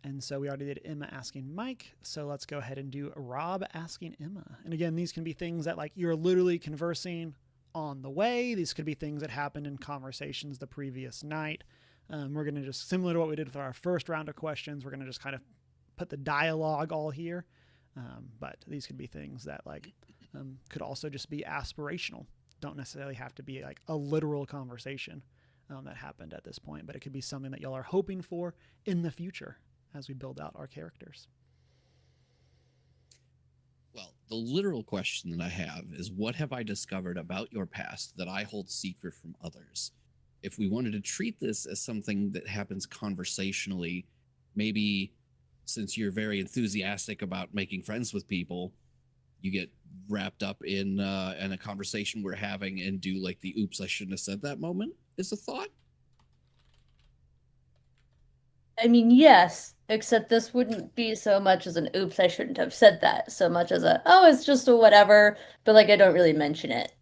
And so we already did Emma asking Mike. So let's go ahead and do Rob asking Emma. And again, these can be things that like you're literally conversing on the way. These could be things that happened in conversations the previous night. We're going to just, similar to what we did with our first round of questions, we're going to just kind of put the dialogue all here. But these could be things that like could also just be aspirational. Don't necessarily have to be like a literal conversation that happened at this point, but it could be something that y'all are hoping for in the future as we build out our characters. Well, the literal question that I have is, what have I discovered about your past that I hold secret from others? If we wanted to treat this as something that happens conversationally, maybe since you're very enthusiastic about making friends with people, you get wrapped up in a conversation we're having and do like the oops, I shouldn't have said that moment is a thought. I mean, yes, except this wouldn't be so much as an oops, I shouldn't have said that, so much as a, oh, it's just a whatever, but like I don't really mention it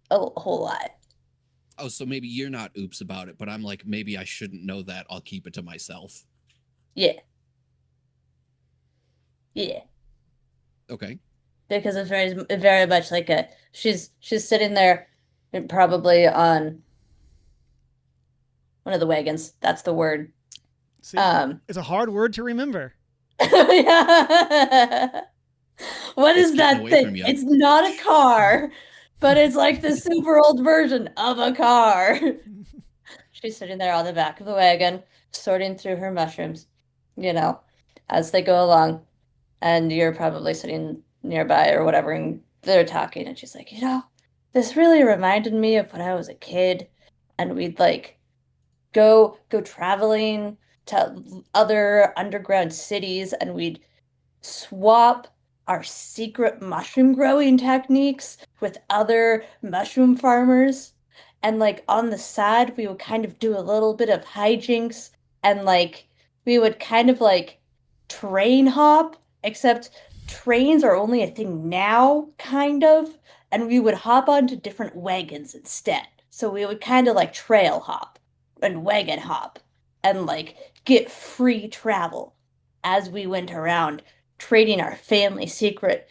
a whole lot. Oh, so maybe you're not oops about it, but I'm like, maybe I shouldn't know that. I'll keep it to myself. Yeah. Yeah. Okay. Because it's very much like a she's sitting there and probably on one of the wagons. That's the word. See, it's a hard word to remember. Yeah. What It's is getting that away thing? from you. It's not a car, but it's like the super old version of a car. She's sitting there on the back of the wagon, sorting through her mushrooms, as they go along. And you're probably sitting nearby or whatever, and they're talking, and she's like, this really reminded me of when I was a kid, and we'd like go traveling to other underground cities, and we'd swap our secret mushroom growing techniques with other mushroom farmers. And like on the side, we would kind of do a little bit of hijinks, and like we would kind of like train hop, except trains are only a thing now, kind of, and we would hop onto different wagons instead. So we would kind of like trail hop and wagon hop and like get free travel as we went around trading our family secret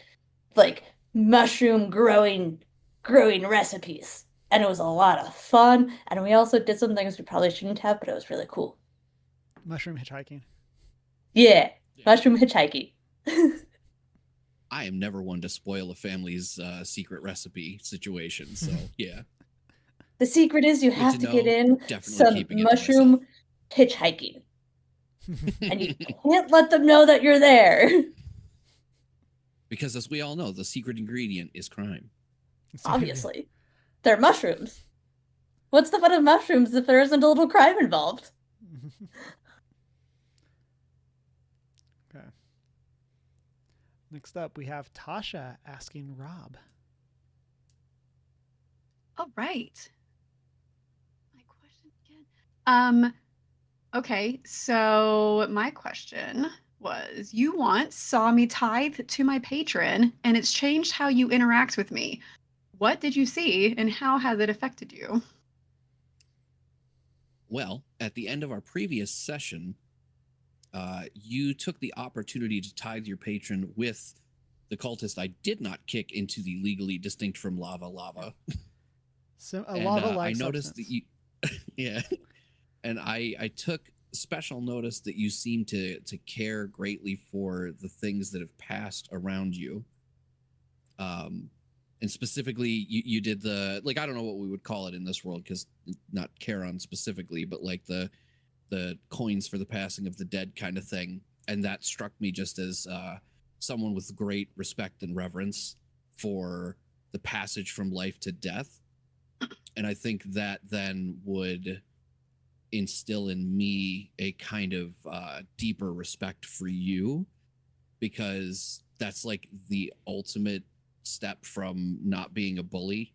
like mushroom growing recipes. And it was a lot of fun, and we also did some things we probably shouldn't have, but it was really cool. Mushroom hitchhiking. Yeah. Mushroom hitchhiking. I am never one to spoil a family's secret recipe situation. So, yeah. The secret is you Good have to to know. get in Definitely some keeping it to mushroom hitchhiking. And you can't let them know that you're there. Because as we all know, the secret ingredient is crime. Obviously. They're mushrooms. What's the fun of mushrooms if there isn't a little crime involved? Okay. Next up, we have Tasha asking Rob. All right. My question again. Okay, so my question was, you once saw me tithe to my patron, and it's changed how you interact with me. What did you see, and how has it affected you? Well, at the end of our previous session, you took the opportunity to tithe your patron with the cultist I did not kick into the legally distinct from lava. So a And, lava-like I noticed substance. that you, yeah, and I took special notice that you seem to care greatly for the things that have passed around you. And specifically, you did the, like, I don't know what we would call it in this world, because not Charon specifically, but like the coins for the passing of the dead kind of thing. And that struck me just as someone with great respect and reverence for the passage from life to death. And I think that then would instill in me a kind of deeper respect for you, because that's like the ultimate step from not being a bully.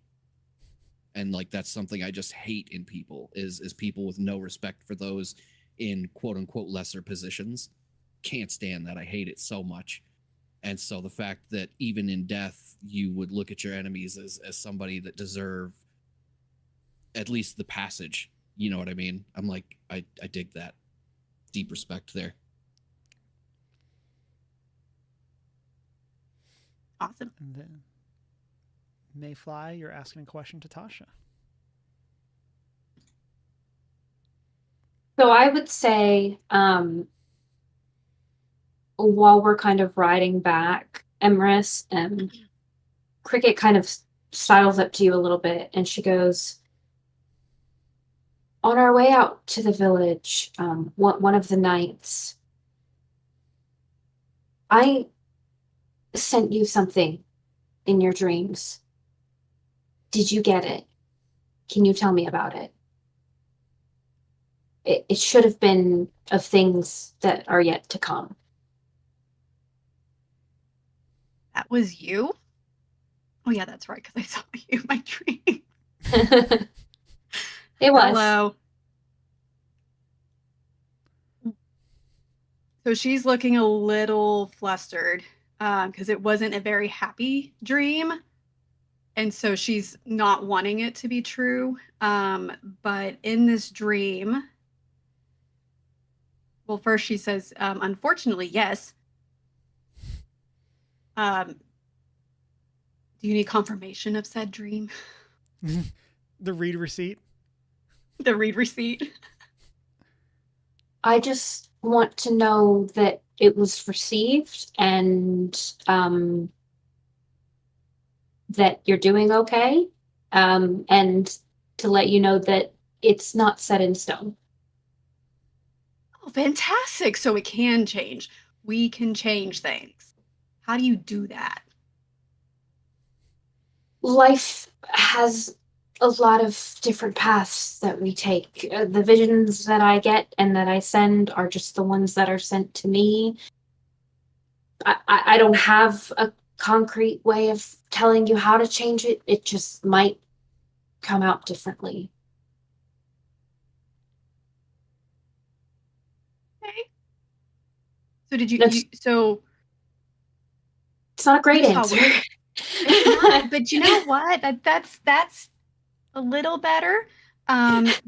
And like that's something I just hate in people is people with no respect for those in quote unquote lesser positions. Can't stand that. I hate it so much. And so the fact that even in death you would look at your enemies as somebody that deserve at least the passage, you know what I mean? I'm like, I dig that. Deep respect there. Awesome. And then Mayfly, you're asking a question to Tasha. So I would say, while we're kind of riding back, Emrys, and Cricket kind of sidles up to you a little bit, and she goes, on our way out to the village, one of the nights, I sent you something in your dreams. Did you get it? Can you tell me about it? It should have been of things that are yet to come. That was you? Oh yeah, that's right, because I saw you in my dream. It was. Hello. So she's looking a little flustered because it wasn't a very happy dream. And so she's not wanting it to be true. But in this dream, well, first she says, unfortunately, yes. Do you need confirmation of said dream? The read receipt. The read receipt. I just want to know that it was received and that you're doing okay, and to let you know that it's not set in stone. Oh, fantastic. So it can change. We can change things. How do you do that? Life has a lot of different paths that we take. The visions that I get and that I send are just the ones that are sent to me. I don't have a concrete way of telling you how to change it. It just might come out differently. Okay. So did you, That's- so It's not a great You saw answer. it's not, but you know what? That's a little better.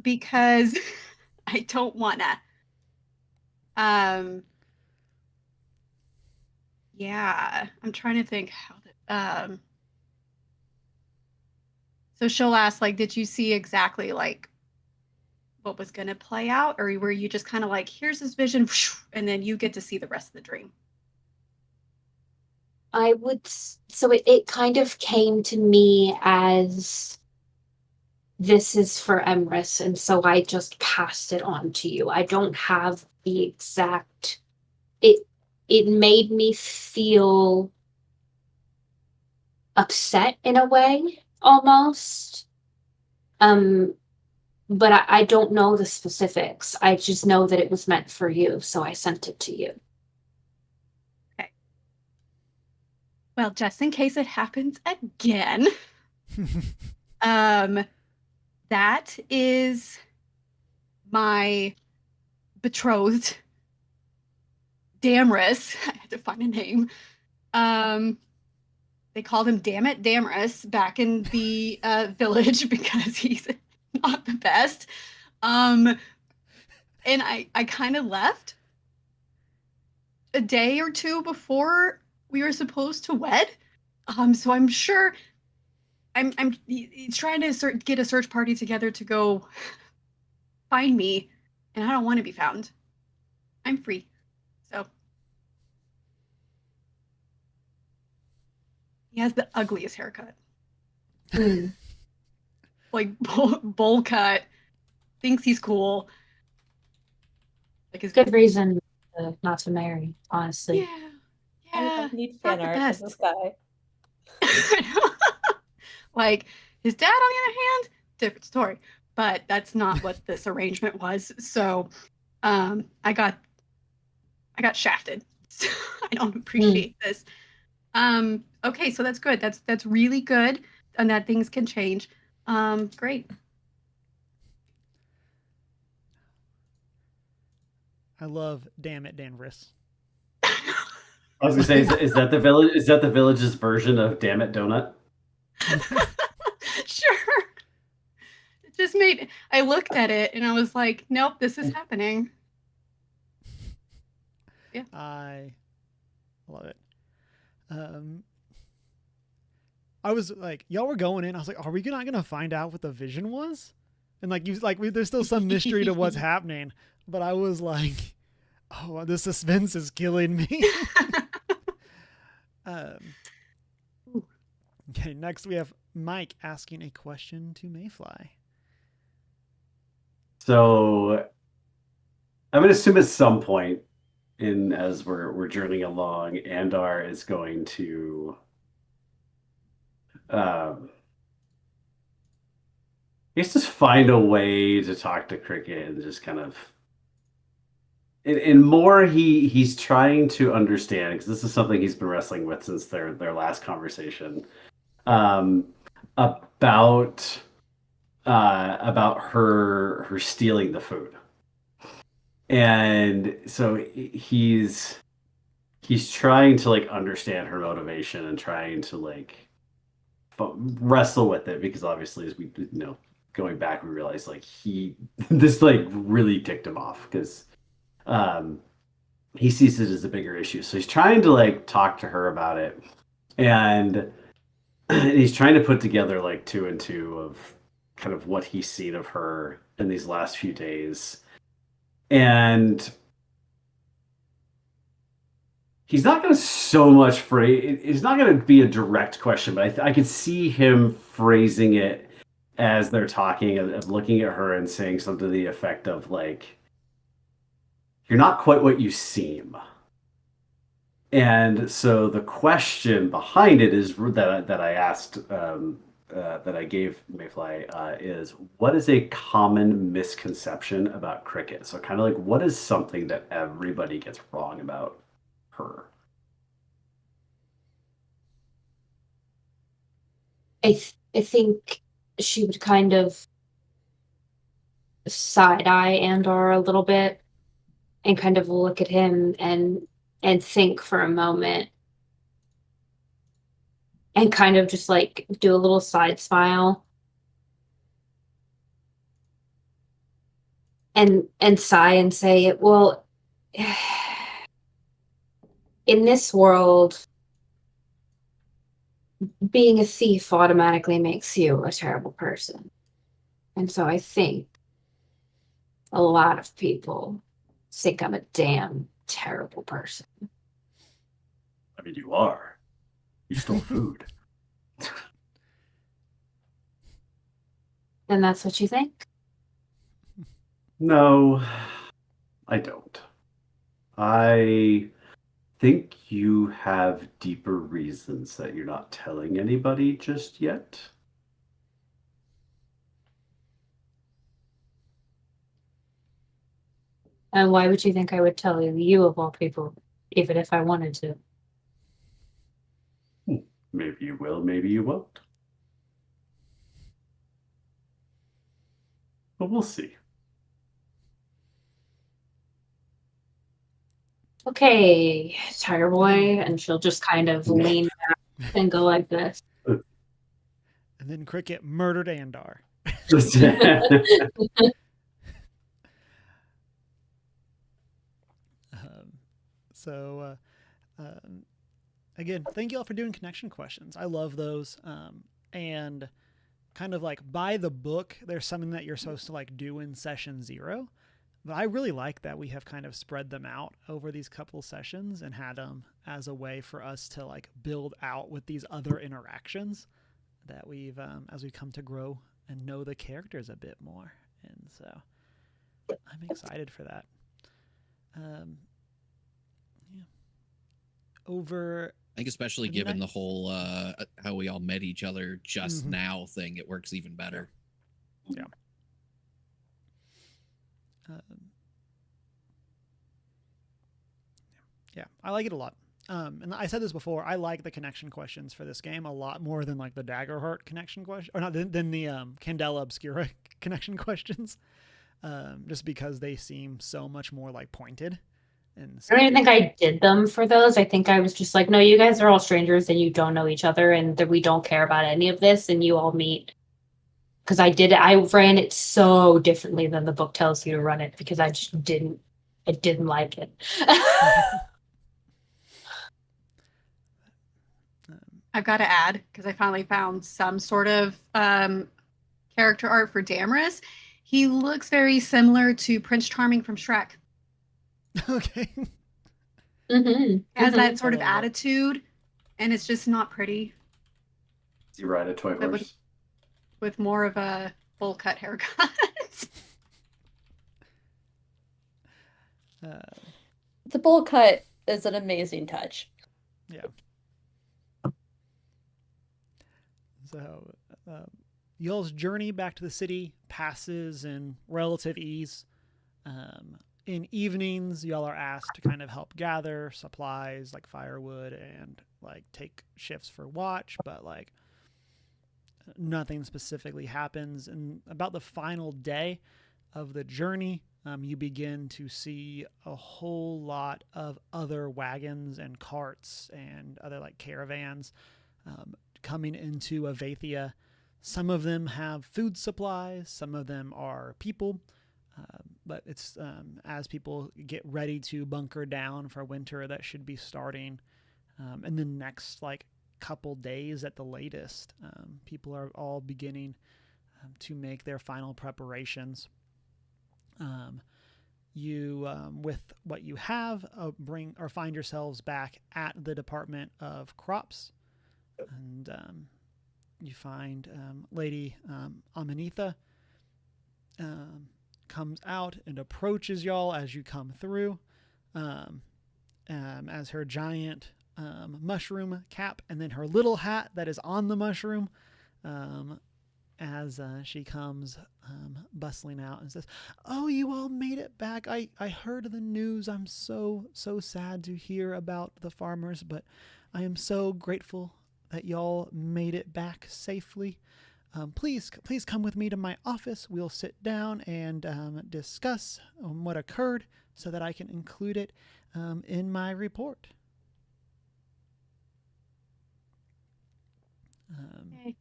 Because I don't wanna. Yeah, I'm trying to think how to, so she'll ask, like, did you see exactly like what was gonna play out, or were you just kind of like, here's this vision, and then you get to see the rest of the dream? So it kind of came to me as this is for Emrys, and so I just passed it on to you. I don't have the exact. It made me feel upset in a way, almost. But I don't know the specifics. I just know that it was meant for you, so I sent it to you. Okay. Well, just in case it happens again, that is my betrothed, Damrus. I had to find a name. They called him Dammit Damrus back in the village because he's not the best. And I kind of left a day or two before we were supposed to wed. So I'm sure I'm trying to get a search party together to go find me, and I don't want to be found. I'm free. So he has the ugliest haircut. Hmm. Like bowl cut, thinks he's cool. Like his Good reason not to marry, honestly. yeah, I yeah, need not fan the art of best. this guy. Like his dad, on the other hand, different story. But that's not what this arrangement was. So, I got shafted. So I don't appreciate this. Okay, so that's good. That's really good, and that things can change. Great. I love damn it, Danvers. I was gonna say, is that the village? Is that the village's version of "Damn It, Donut"? Sure. It just made. I looked at it and I was like, nope, this is happening. I love it. I was like, y'all were going in. I was like, are we not gonna find out what the vision was? And like, there's still some mystery to what's happening. But I was like, oh, the suspense is killing me. Okay, next we have Mike asking a question to Mayfly. So I'm gonna assume at some point as we're journeying along, Andar is going to I guess just find a way to talk to Cricket and just kind of and more he's trying to understand, because this is something he's been wrestling with since their last conversation, about her stealing the food. And so he's trying to like understand her motivation and trying to like wrestle with it, because obviously, as we going back, we realized like this like really ticked him off, because he sees it as a bigger issue. So he's trying to like talk to her about it, and he's trying to put together like two and two of kind of what he's seen of her in these last few days. And he's not going to so much phrase. It's not going to be a direct question, but I could see him phrasing it as they're talking, of looking at her and saying something to the effect of like, "You're not quite what you seem." And so the question behind it is that I asked, that I gave Mayfly, is, what is a common misconception about Cricket? So kind of like, what is something that everybody gets wrong about her? I think she would kind of side eye Andor a little bit and kind of look at him and think for a moment and kind of just like do a little side smile and sigh and say, well, in this world, being a thief automatically makes you a terrible person. And so I think a lot of people think I'm a damn terrible person. I mean, you are. You stole food. And that's what you think? No, I don't. I think you have deeper reasons that you're not telling anybody just yet. And why would you think I would tell you of all people, even if I wanted to? Maybe you will, maybe you won't. But we'll see. Okay, Tiger Boy. And she'll just kind of lean back and go like this. And then Cricket murdered Andar. So, again, thank you all for doing connection questions. I love those. And kind of like by the book, there's something that you're supposed to like do in session 0. But I really like that we have kind of spread them out over these couple sessions and had them as a way for us to like build out with these other interactions. that we've as we come to grow and know the characters a bit more, and so I'm excited for that. Yeah. Over. I think especially given the whole how we all met each other just now thing, it works even better. Yeah. Yeah, I like it a lot. And I said this before, I like the connection questions for this game a lot more than like the Daggerheart connection question, or not than the Candela Obscura connection questions, just because they seem so much more like pointed. And so, I don't even think I did them for those. I think I was just like, no, you guys are all strangers and you don't know each other and that we don't care about any of this and you all meet. Because I ran it so differently than the book tells you to run it because I didn't like it. I've got to add, because I finally found some sort of character art for Damaris. He looks very similar to Prince Charming from Shrek. Okay. Has that sort of attitude, and it's just not pretty. Does he ride a toy horse? With more of a bowl cut haircut. The bowl cut is an amazing touch. Yeah. So, y'all's journey back to the city passes in relative ease. In evenings, y'all are asked to kind of help gather supplies like firewood and like take shifts for watch, but like nothing specifically happens. And about the final day of the journey, you begin to see a whole lot of other wagons and carts and other like caravans coming into Avathia. Some of them have food supplies, some of them are people, but it's as people get ready to bunker down for winter that should be starting in the next like couple days at the latest. People are all beginning to make their final preparations. You with what you have bring or find yourselves back at the Department of Crops, and you find Lady Amanitha comes out and approaches y'all as you come through, as her giant mushroom cap and then her little hat that is on the mushroom, as she comes bustling out and says, "Oh, you all made it back. I heard the news. I'm so sad to hear about the farmers, but I am so grateful that y'all made it back safely. Please come with me to my office. We'll sit down and discuss what occurred so that I can include it in my report." Okay.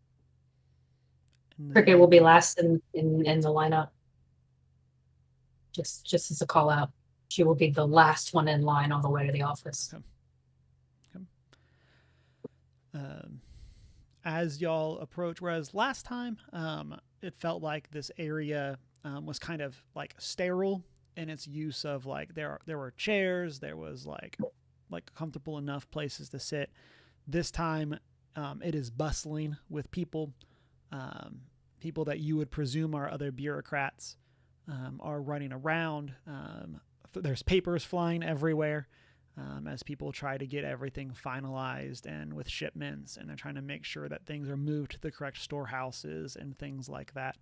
Cricket will be last in the lineup. Just as a call out. She will be the last one in line on the way to the office. Okay. As y'all approach, whereas last time it felt like this area was kind of like sterile in its use of like there were chairs, there was like comfortable enough places to sit. This time it is bustling with people. People that you would presume are other bureaucrats are running around. There's papers flying everywhere as people try to get everything finalized and with shipments, and they're trying to make sure that things are moved to the correct storehouses and things like that.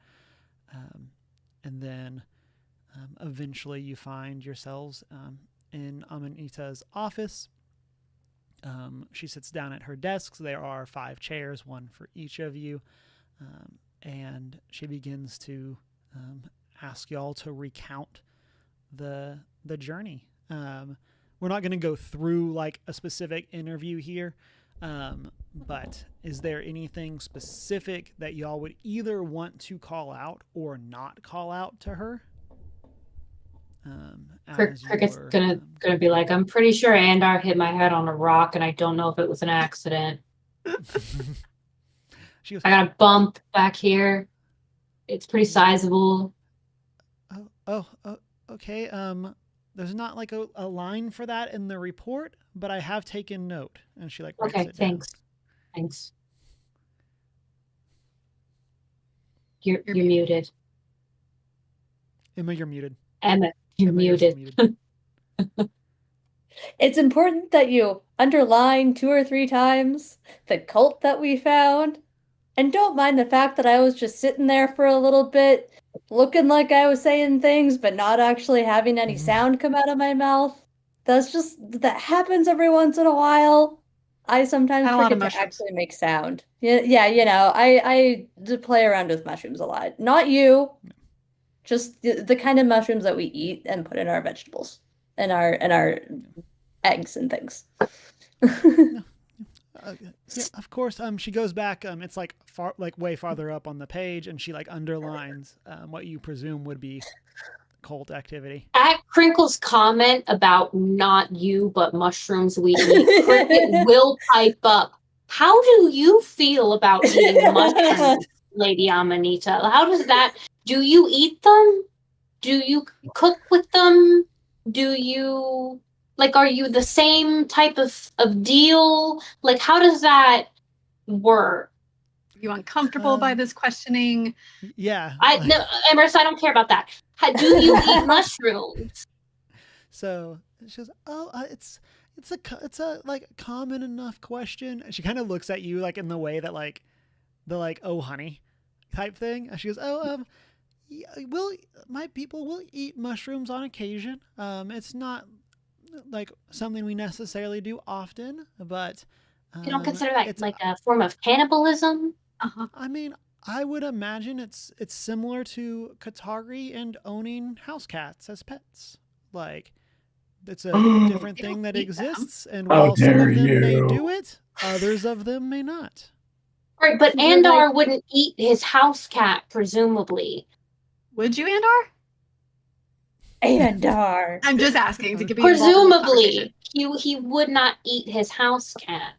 And then eventually you find yourselves in Amanita's office. She sits down at her desk. So there are 5 chairs, one for each of you. And she begins to ask y'all to recount the journey. We're not going to go through like a specific interview here, but is there anything specific that y'all would either want to call out or not call out to her? Cricket's gonna be like, I'm pretty sure Andar hit my head on a rock, and I don't know if it was an accident. She goes, I got a bump back here. It's pretty sizable. Okay. There's not like a line for that in the report, but I have taken note. And she like writes Okay, it down. thanks. You're muted. Emma, you're muted. Emma, you're Emma, you're still muted. It's important that you underline 2 or 3 times the cult that we found. And don't mind the fact that I was just sitting there for a little bit, looking like I was saying things, but not actually having any sound come out of my mouth. That happens every once in a while. I sometimes Had a lot of forget to mushrooms. actually make sound. Yeah, I do play around with mushrooms a lot. Not you, just the kind of mushrooms that we eat and put in our vegetables and our eggs and things. Yeah, of course. She goes back. It's like way farther up on the page, and she like underlines what you presume would be cult activity. At Crinkle's comment about not you but mushrooms we eat, Cricket will pipe up. How do you feel about eating mushrooms, Lady Amanita? How does that? Do you eat them? Do you cook with them? Do you are you the same type of deal? Like, how does that work? Are you uncomfortable by this questioning? Yeah. No, Emerson, I don't care about that. Do you eat mushrooms? So she goes, "Oh, it's a like common enough question." And she kind of looks at you like in the way that like the "oh honey" type thing. And she goes, "Oh, yeah, my people will eat mushrooms on occasion. It's not like something we necessarily do often, but You don't consider that like a form of cannibalism? I mean, I would imagine it's similar to Katari and owning house cats as pets. Like, it's a different thing that exists, and while some of them may do it, others of them may not. Right, but Andar wouldn't eat his house cat, presumably. Would you, Andar? Andar. I'm just asking to give you presumably he would not eat his house cat.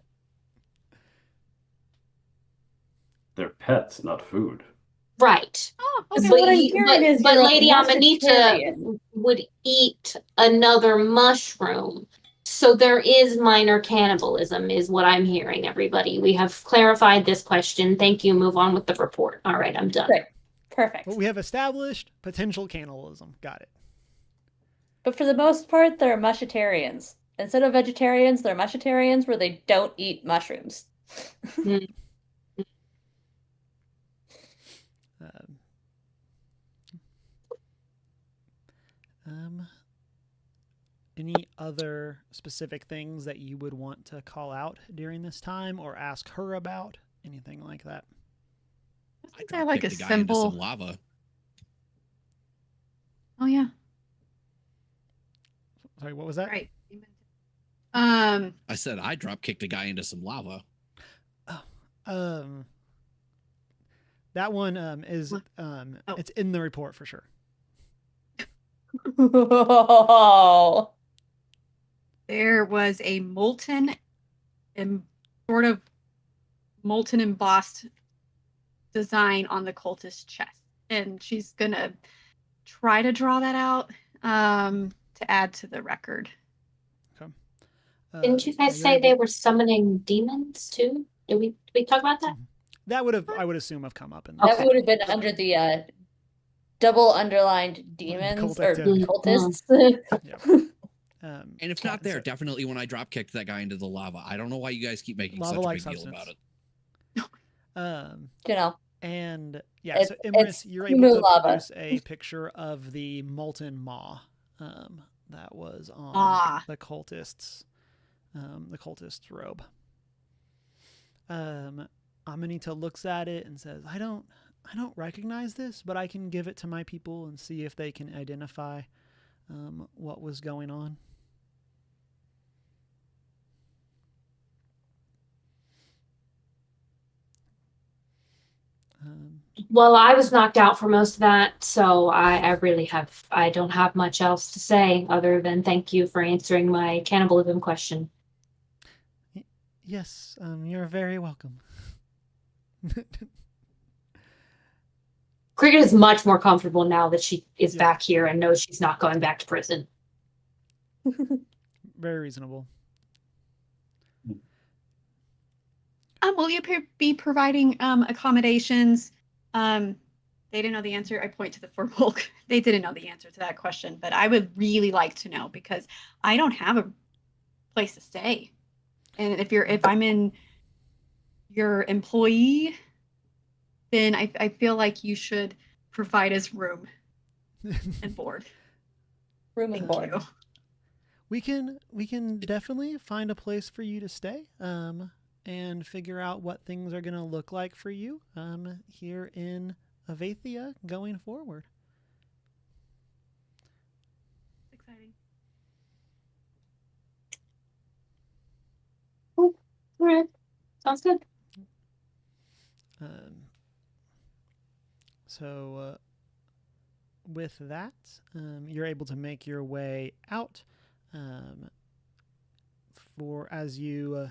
They're pets, not food. Right. Oh, okay. But Lady Amanita would eat another mushroom. So there is minor cannibalism, is what I'm hearing, everybody. We have clarified this question. Thank you. Move on with the report. All right, I'm done. Great. Perfect. Well, we have established potential cannibalism. Got it. But for the most part, they're mushitarians. Instead of vegetarians, they're mushitarians where they don't eat mushrooms. Any other specific things that you would want to call out during this time or ask her about? Anything like that? I think like a the guy simple into some lava. Oh yeah. Sorry, what was that? Right. I said I drop kicked a guy into some lava. That one is it's in the report for sure. There was a molten embossed design on the cultist's chest, and she's gonna try to draw that out to add to the record. Okay. Didn't you guys say they were summoning demons too? Did we talk about that? That would have, I would assume, have come up in That would have been under the double underlined demons or cultists. And if not there, definitely when I drop kicked that guy into the lava. I don't know why you guys keep making such a big deal about it. And yeah, so Imris, you're able to produce a picture of the molten maw that was on the cultist's robe. Amanita looks at it and says, I don't recognize this, but I can give it to my people and see if they can identify what was going on. Well, I was knocked out for most of that, so I don't have much else to say other than thank you for answering my cannibalism question. Yes, you're very welcome. Cricket is much more comfortable now that she is back here and knows she's not going back to prison. Very reasonable. Will you be providing accommodations they didn't know the answer. I point to the Furbolg. They didn't know the answer to that question, but I would really like to know because I don't have a place to stay. And if I'm in your employee, then I feel like you should provide us room and board. Room and board. You. We can definitely find a place for you to stay, and figure out what things are going to look like for you, here in Avathia going forward. Exciting. All right. Sounds good. So with that, you're able to make your way out, for as you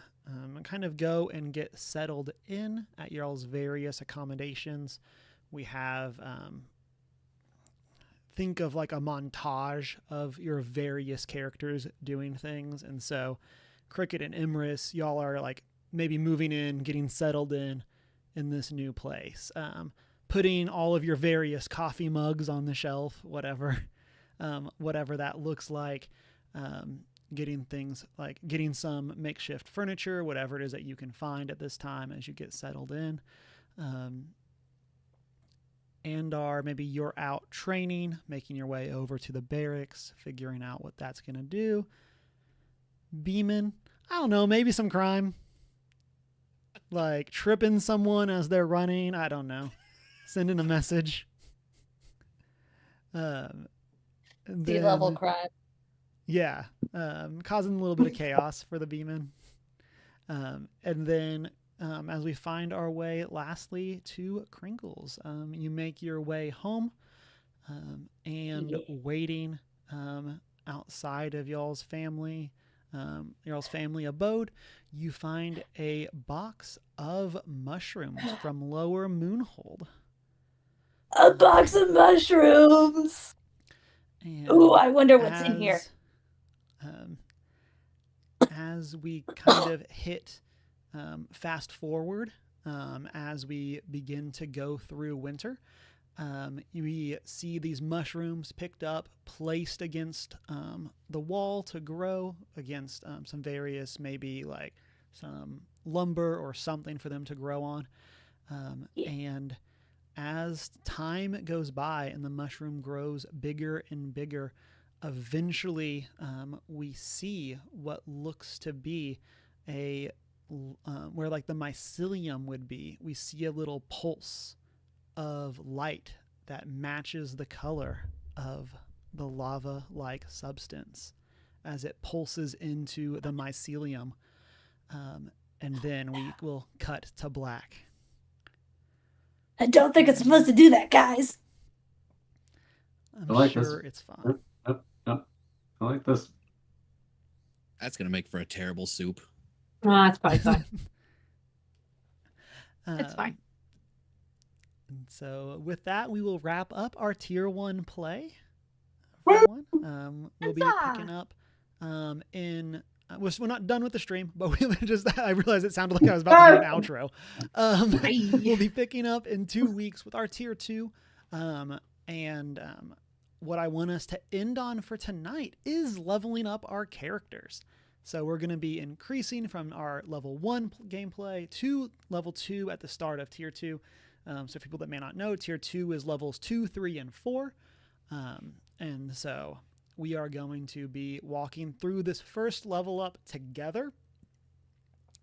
kind of go and get settled in at y'all's various accommodations. We have think of like a montage of your various characters doing things, and so Cricket and Imris, y'all are like maybe moving in, getting settled in this new place, putting all of your various coffee mugs on the shelf, whatever that looks like, getting things like getting some makeshift furniture, whatever it is that you can find at this time as you get settled in. Andar, maybe you're out training, making your way over to the barracks, figuring out what that's going to do. Beeman, I don't know, maybe some crime. Like tripping someone as they're running, I don't know. Sending a message. D-level crime. Yeah, causing a little bit of chaos for the Beeman. And then as we find our way lastly to Crinkles, you make your way home, and waiting outside of y'all's family abode, you find a box of mushrooms from Lower Moonhold. A box of mushrooms. Ooh, I wonder what's in here. As we kind of hit fast forward, as we begin to go through winter, we see these mushrooms picked up, placed against the wall to grow against some various, maybe like some lumber or something for them to grow on. And as time goes by and the mushroom grows bigger and bigger, eventually we see what looks to be where like the mycelium would be. We see a little pulse of light that matches the color of the lava-like substance as it pulses into the mycelium, and then we will cut to black. I don't think it's supposed to do that, guys. I'm like sure this. it's fine. I like this. That's gonna make for a terrible soup. That's probably fine. It's fine. And so with that, we will wrap up our tier 1 play. Everyone. We'll be picking up we're not done with the stream, but I realized it sounded like I was about to do an outro. We'll be picking up in 2 weeks with our tier 2. And what I want us to end on for tonight is leveling up our characters. So we're going to be increasing from our level 1 gameplay to level 2 at the start of tier 2. So people that may not know, tier 2 is levels 2, 3, and 4. And so we are going to be walking through this first level up together.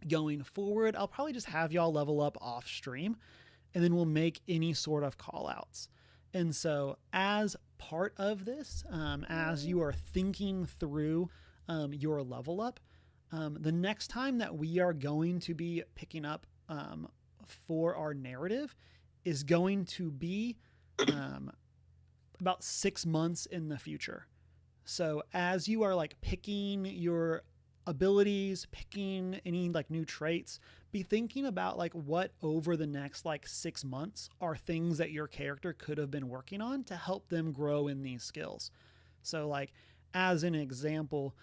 Going forward, I'll probably just have y'all level up off stream, and then we'll make any sort of call outs. And so as part of this, as you are thinking through your level up, the next time that we are going to be picking up for our narrative is going to be about 6 months in the future. So as you are like picking your abilities, picking any like new traits, be thinking about like what over the next like 6 months are things that your character could have been working on to help them grow in these skills. So like as an example,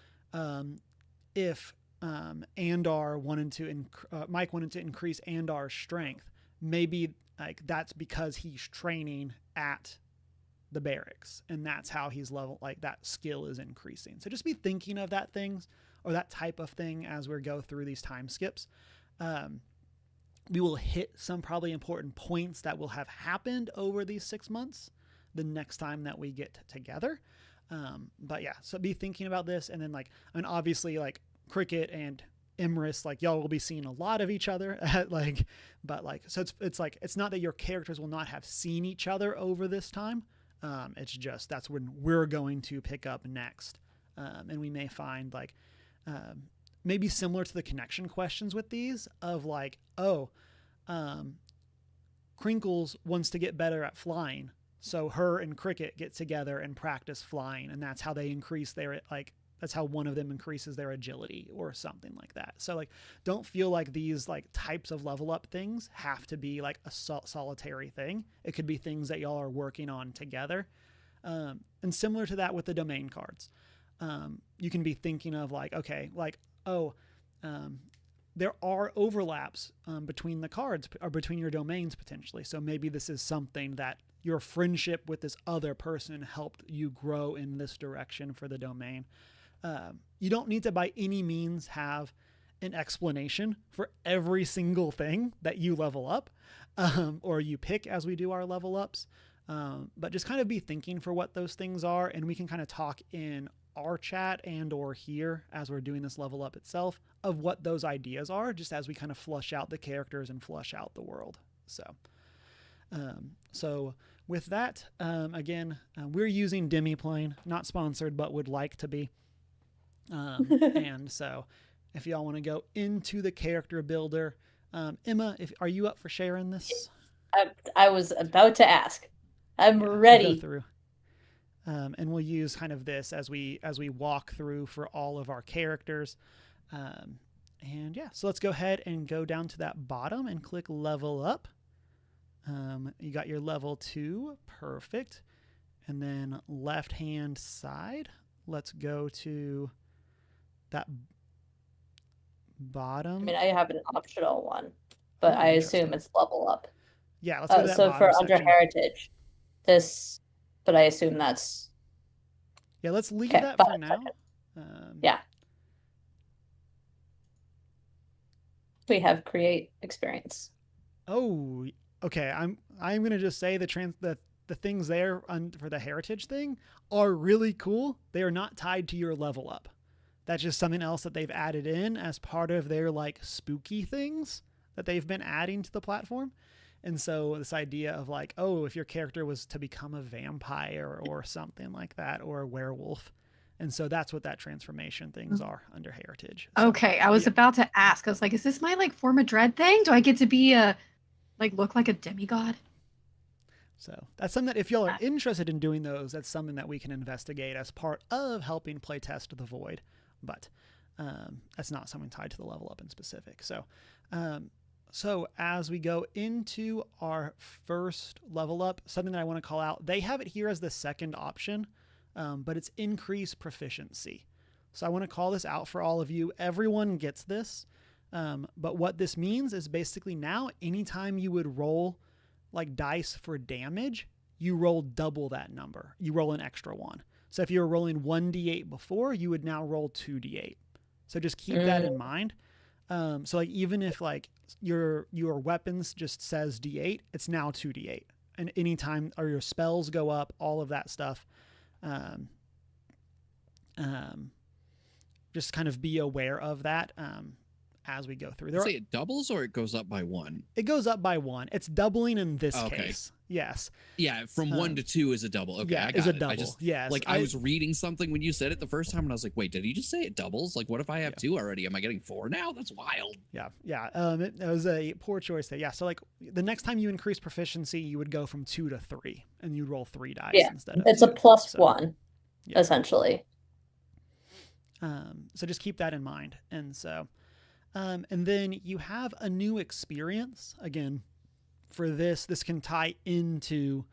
if Mike wanted to increase Andar's strength, maybe like that's because he's training at the barracks and that's how he's level, like that skill is increasing. So just be thinking of that things or that type of thing as we go through these time skips. We will hit some probably important points that will have happened over these 6 months the next time that we get together. But yeah, so be thinking about this. And then like, I mean, obviously like Cricket and Imris, like y'all will be seeing a lot of each other at like, but like, so it's like, it's not that your characters will not have seen each other over this time. It's just, that's when we're going to pick up next. And we may find like, maybe similar to the connection questions with these of like, Crinkles wants to get better at flying. So her and Cricket get together and practice flying. And that's how they increase their, like, that's how one of them increases their agility or something like that. So like, don't feel like these like types of level up things have to be like a solitary thing. It could be things that y'all are working on together. And similar to that with the domain cards, you can be thinking of like, okay, like, there are overlaps between the cards or between your domains potentially. So maybe this is something that your friendship with this other person helped you grow in this direction for the domain. You don't need to by any means have an explanation for every single thing that you level up or you pick as we do our level ups. But just kind of be thinking for what those things are. And we can kind of talk in our chat and or here as we're doing this level up itself of what those ideas are, just as we kind of flush out the characters and flush out the world. So with that, again, we're using Demiplane, not sponsored, but would like to be. And so if y'all want to go into the character builder, Emma, are you up for sharing this? I was about to ask. I'm ready. We'll go through. And we'll use kind of this as we walk through for all of our characters. And yeah, so let's go ahead and go down to that bottom and click level up. You got your level 2, perfect. And then left hand side, let's go to that bottom. I mean, I have an optional one, but I assume it's level up. Yeah, let's go to that so for section. under heritage, this, but I assume that's. Yeah, let's leave that for now. Yeah. We have create experience. Oh, okay. I'm gonna just say the things there for the heritage thing are really cool. They are not tied to your level up. That's just something else that they've added in as part of their like spooky things that they've been adding to the platform. And so this idea of like, oh, if your character was to become a vampire or something like that, or a werewolf. And so that's what that transformation things are under heritage. So, Okay, I was about to ask. I was like, is this my like form of dread thing? Do I get to be look like a demigod? So that's something that if y'all are interested in doing those, that's something that we can investigate as part of helping playtest the Void. But that's not something tied to the level up in specific. So as we go into our first level up, something that I want to call out, they have it here as the second option, but it's increase proficiency. So I want to call this out for all of you. Everyone gets this. But what this means is basically now anytime you would roll like dice for damage, you roll double that number. You roll an extra one. So if you were rolling 1d8 before, you would now roll 2d8. So just keep that in mind. So like even if like your weapons just says d8, it's now 2d8. And anytime or your spells go up, all of that stuff. Just kind of be aware of that as we go through. Say it doubles or it goes up by 1? It goes up by 1. It's doubling in this case. Yes. Yeah, from 1 to 2 is a double. Okay, yeah, I got is a it. double. Yes. I was reading something when you said it the first time, and I was like, wait, did he just say it doubles? Like, what if I have 2 already? Am I getting 4 now? That's wild. Yeah. It was a poor choice there. Yeah, so like the next time you increase proficiency, you would go from 2 to 3, and you roll 3 dice instead of it's 2. A +1, essentially. So just keep that in mind. And so, and then you have a new experience. Again, for this can tie into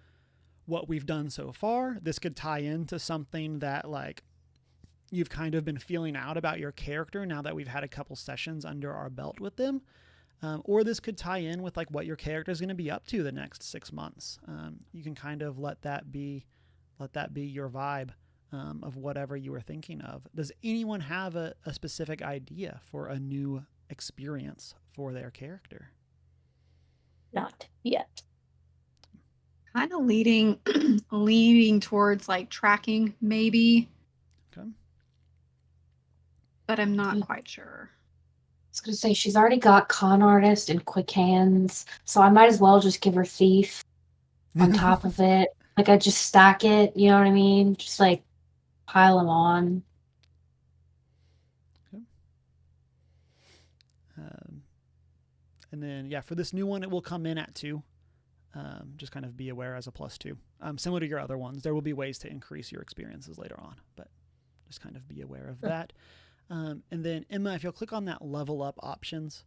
what we've done so far. This could tie into something that like you've kind of been feeling out about your character now that we've had a couple sessions under our belt with them. Or this could tie in with like what your character is going to be up to the next 6 months. You can kind of let that be your vibe of whatever you were thinking of. Does anyone have a specific idea for a new experience for their character? Not yet. Kind of leaning towards like tracking maybe, Okay. but I'm not quite sure. I was gonna say she's already got con artist and quick hands, so I might as well just give her thief on top of it. Like I just stack it, you know what I mean? Just like pile them on. Okay. And then yeah, for this new one, it will come in at 2. Just kind of be aware as a +2. Similar to your other ones, there will be ways to increase your experiences later on, but just kind of be aware of that. And then Emma, if you'll click on that level up options.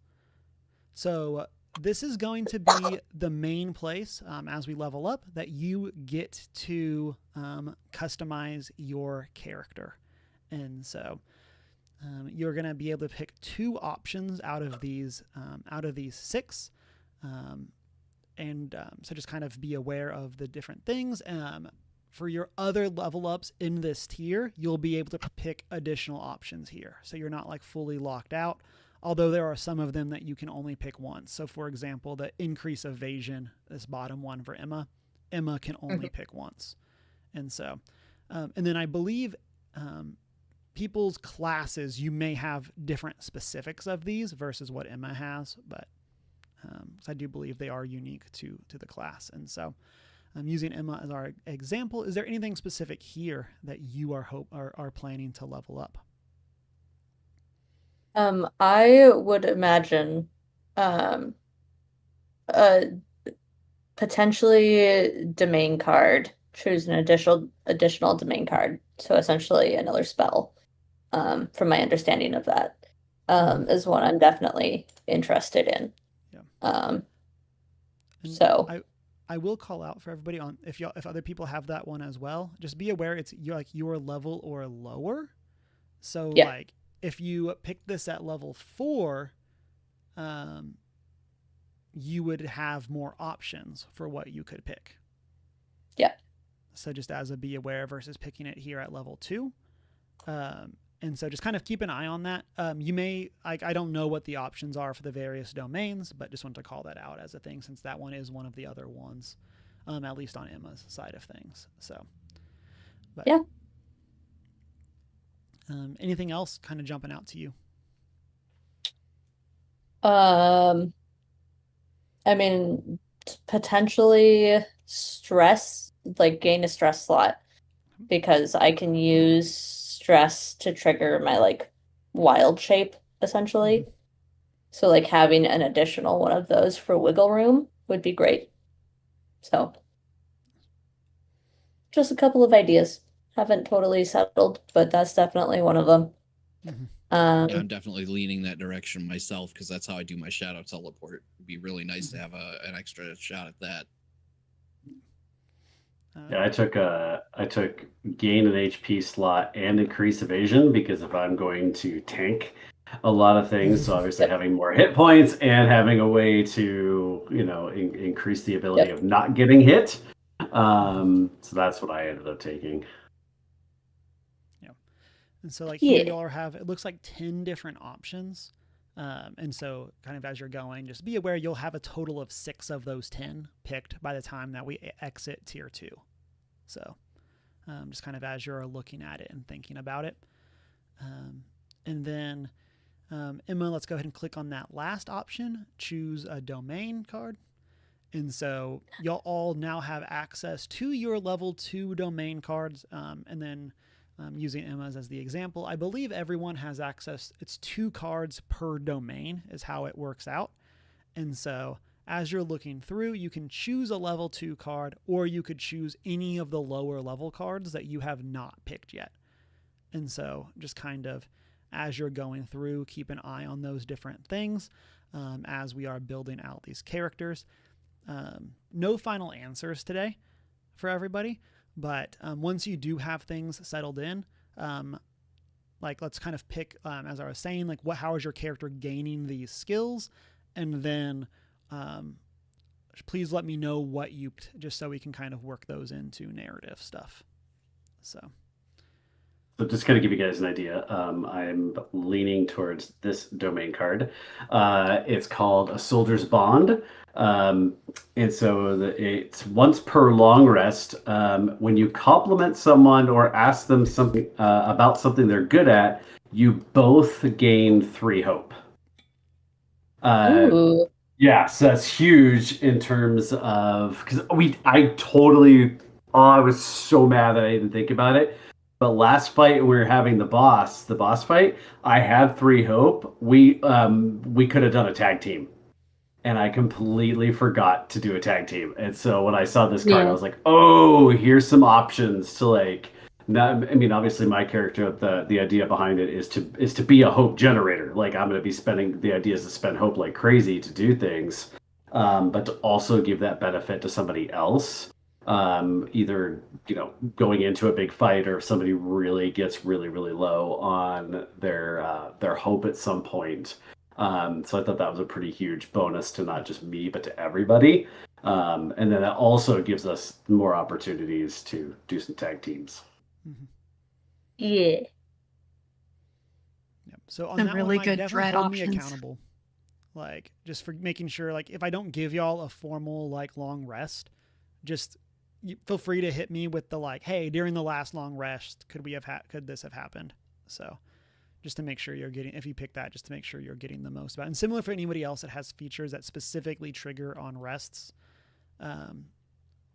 So this is going to be the main place as we level up that you get to customize your character. And so you're going to be able to pick 2 options out of these 6. So just kind of be aware of the different things. For your other level ups in this tier, you'll be able to pick additional options here. So you're not like fully locked out, although there are some of them that you can only pick once. So for example, the increase evasion, this bottom one for Emma can only pick once. And so, and then I believe people's classes, you may have different specifics of these versus what Emma has, but I do believe they are unique to the class. And so I'm using Emma as our example. Is there anything specific here that you are planning to level up? I would imagine potentially domain card. Choose an additional domain card. So essentially another spell. From my understanding of that, is what I'm definitely interested in. Yeah. So I will call out for everybody on if other people have that one as well. Just be aware it's your level or lower. So yeah. Like if you pick this at level 4, you would have more options for what you could pick. Yeah. So just as a be aware versus picking it here at level 2. And so just kind of keep an eye on that. You may, I don't know what the options are for the various domains, but just wanted to call that out as a thing since that one is one of the other ones, at least on Emma's side of things. So, but, yeah. Anything else kind of jumping out to you? I mean, potentially stress, like gain a stress slot, because I can use stress to trigger my like wild shape essentially. Mm-hmm. So like having an additional one of those for wiggle room would be great. So just a couple of ideas. Haven't totally settled, but that's definitely one of them. Mm-hmm. Yeah, I'm definitely leaning that direction myself because that's how I do my shadow teleport. It'd be really nice to have an extra shot at that. Yeah, I took gain an HP slot and increase evasion because if I'm going to tank a lot of things, so obviously having more hit points and having a way to increase the ability of not getting hit. So that's what I ended up taking. Yeah, and so like here y'all have it looks like 10 different options. And so kind of as you're going, just be aware you'll have a total of 6 of those 10 picked by the time that we exit tier 2. So just kind of as you're looking at it and thinking about it. And then Emma, let's go ahead and click on that last option, choose a domain card. And so you'll all now have access to your level 2 domain cards. And then using Emma's as the example, I believe everyone has access. It's 2 cards per domain is how it works out. And so as you're looking through, you can choose a level 2 card, or you could choose any of the lower level cards that you have not picked yet. And so just kind of as you're going through, keep an eye on those different things as we are building out these characters. No final answers today for everybody. But once you do have things settled in, like let's kind of pick, as I was saying, like how is your character gaining these skills? and then please let me know what you just so we can kind of work those into narrative stuff. So just kind of give you guys an idea, I'm leaning towards this domain card. It's called A Soldier's Bond. And so it's once per long rest. When you compliment someone or ask them something about something they're good at, you both gain 3 hope. Ooh. Yeah, so that's huge in terms of because I was so mad that I didn't think about it. But last fight we were having the boss fight, I had 3 hope. We could have done a tag team, and I completely forgot to do a tag team. And so when I saw this card, I was like, oh, here's some options to like. Not, I mean, obviously, my character, the idea behind it is to be a hope generator. Like I'm going to be spending the idea is to spend hope like crazy to do things, but to also give that benefit to somebody else. Either going into a big fight, or if somebody really gets really low on their hope at some point. So I thought that was a pretty huge bonus to not just me but to everybody. And then that also gives us more opportunities to do some tag teams. mm-hmm. Yeah. Yep. So on Some that really one, good definitely dread hold me options. accountable. Like just for making sure, like if I don't give y'all a formal like long rest, just feel free to hit me with the like, hey, during the last long rest, could this have happened? So just to make sure you're getting, if you pick that, just to make sure you're getting the most about it. And similar for anybody else that has features that specifically trigger on rests,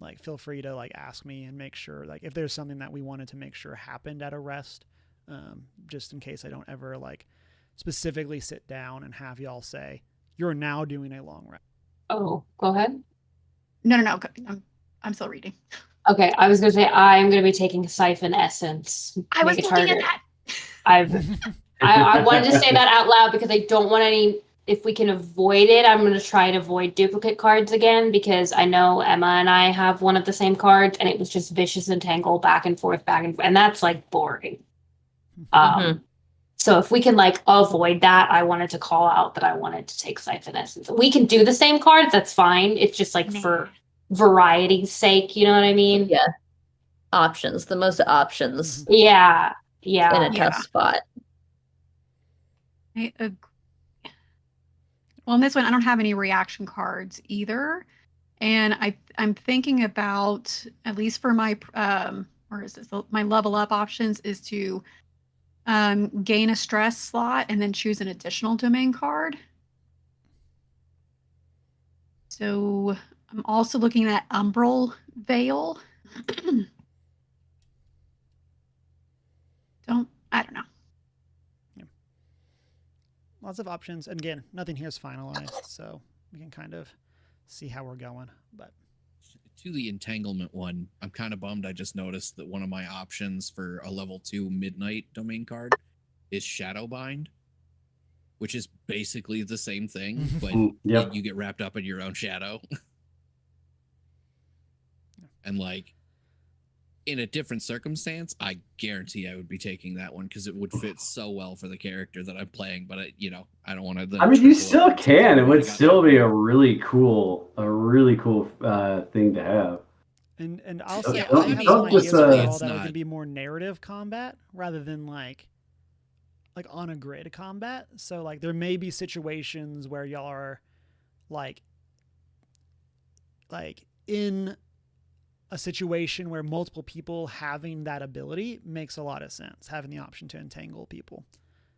like feel free to like ask me and make sure like if there's something that we wanted to make sure happened at a rest, just in case I don't ever like specifically sit down and have y'all say you're now doing a long rest. Oh, go ahead. No. I'm still reading. Okay, I was gonna say I'm gonna be taking Siphon Essence. I was Make it looking at harder. that. I wanted to say that out loud because I don't want any. If we can avoid it, I'm going to try and avoid duplicate cards again because I know Emma and I have one of the same cards, and it was just vicious entangle back and forth, and that's like boring. So if we can like avoid that, I wanted to call out that I wanted to take Siphon Essence. We can do the same cards, that's fine. It's just like for variety's sake, you know what I mean? Yeah. Options, the most options. Yeah. In a tough spot. I agree. Well, in this one, I don't have any reaction cards either. And I'm thinking about, at least for my, where is this? My level up options is to gain a stress slot and then choose an additional domain card. So I'm also looking at Umbral Veil. I don't know. Lots of options. And again, nothing here is finalized, so we can kind of see how we're going. But to the entanglement one, I'm kind of bummed. I just noticed that one of my options for a level 2 midnight domain card is Shadowbind, which is basically the same thing, but you get wrapped up in your own shadow. And like in a different circumstance, I guarantee I would be taking that one because it would fit so well for the character that I'm playing. But I don't want to. I mean, you still can. It would still be a really cool thing to have. And I'll say I have some ideas for all that are going to be more narrative combat rather than like on a grid combat. So like there may be situations where y'all are like in a situation where multiple people having that ability makes a lot of sense, having the option to entangle people.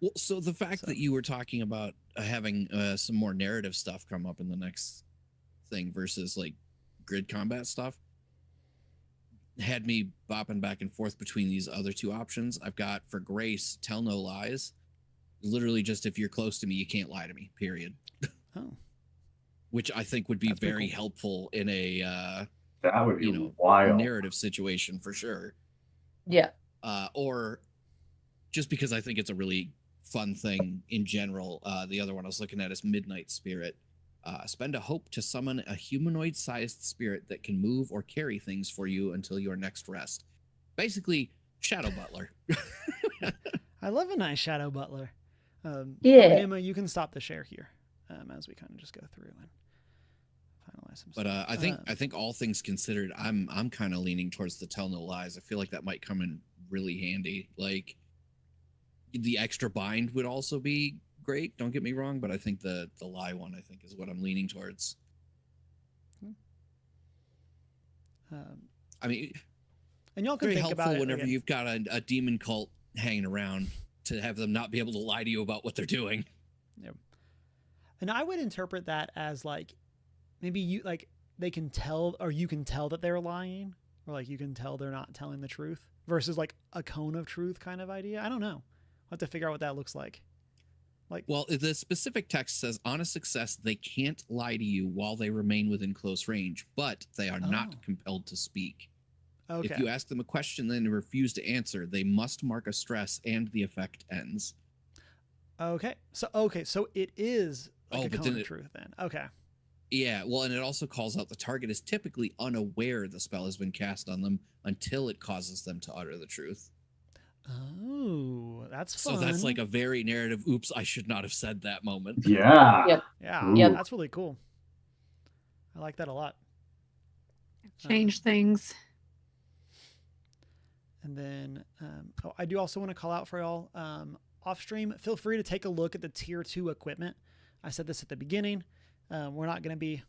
Well, so the fact that you were talking about having some more narrative stuff come up in the next thing versus like grid combat stuff had me bopping back and forth between these other 2 options. I've got for Grace, Tell No Lies. Literally just if you're close to me, you can't lie to me, period. Oh. Which I think would be very helpful in a that would be wild narrative situation for sure. Yeah. Or just because I think it's a really fun thing in general. The other one I was looking at is Midnight Spirit. Spend a hope to summon a humanoid-sized spirit that can move or carry things for you until your next rest. Basically, Shadow Butler. I love a nice Shadow Butler. Yeah. Emma, you can stop the share here. as we kind of just go through and finalize some But stuff. I think all things considered, I'm kind of leaning towards the tell no lies. I feel like that might come in really handy. Like the extra bind would also be great. Don't get me wrong, but I think the lie one I think is what I'm leaning towards. I mean, and y'all can very think helpful about it whenever again. you've got a demon cult hanging around to have them not be able to lie to you about what they're doing. Yep. And I would interpret that as like maybe you like they can tell, or you can tell that they're lying, or like you can tell they're not telling the truth versus like a cone of truth kind of idea. I don't know. I'll have to figure out what that looks like. Like, Well, the specific text says, on a success, they can't lie to you while they remain within close range, but they are Oh. not compelled to speak. okay. If you ask them a question then they refuse to answer, they must mark a stress and the effect ends. Okay. So it is like Oh, a but cone then of it- truth then. Okay. Yeah, well, and it also calls out the target is typically unaware the spell has been cast on them until it causes them to utter the truth. Oh, that's fun. So that's like a very narrative, oops, I should not have said that moment. Yeah. Yep. yeah. Ooh. Yep. That's really cool. I like that a lot. Change things. And then I do also want to call out for y'all off stream. Feel free to take a look at the tier 2 equipment. I said this at the beginning. We're not going to be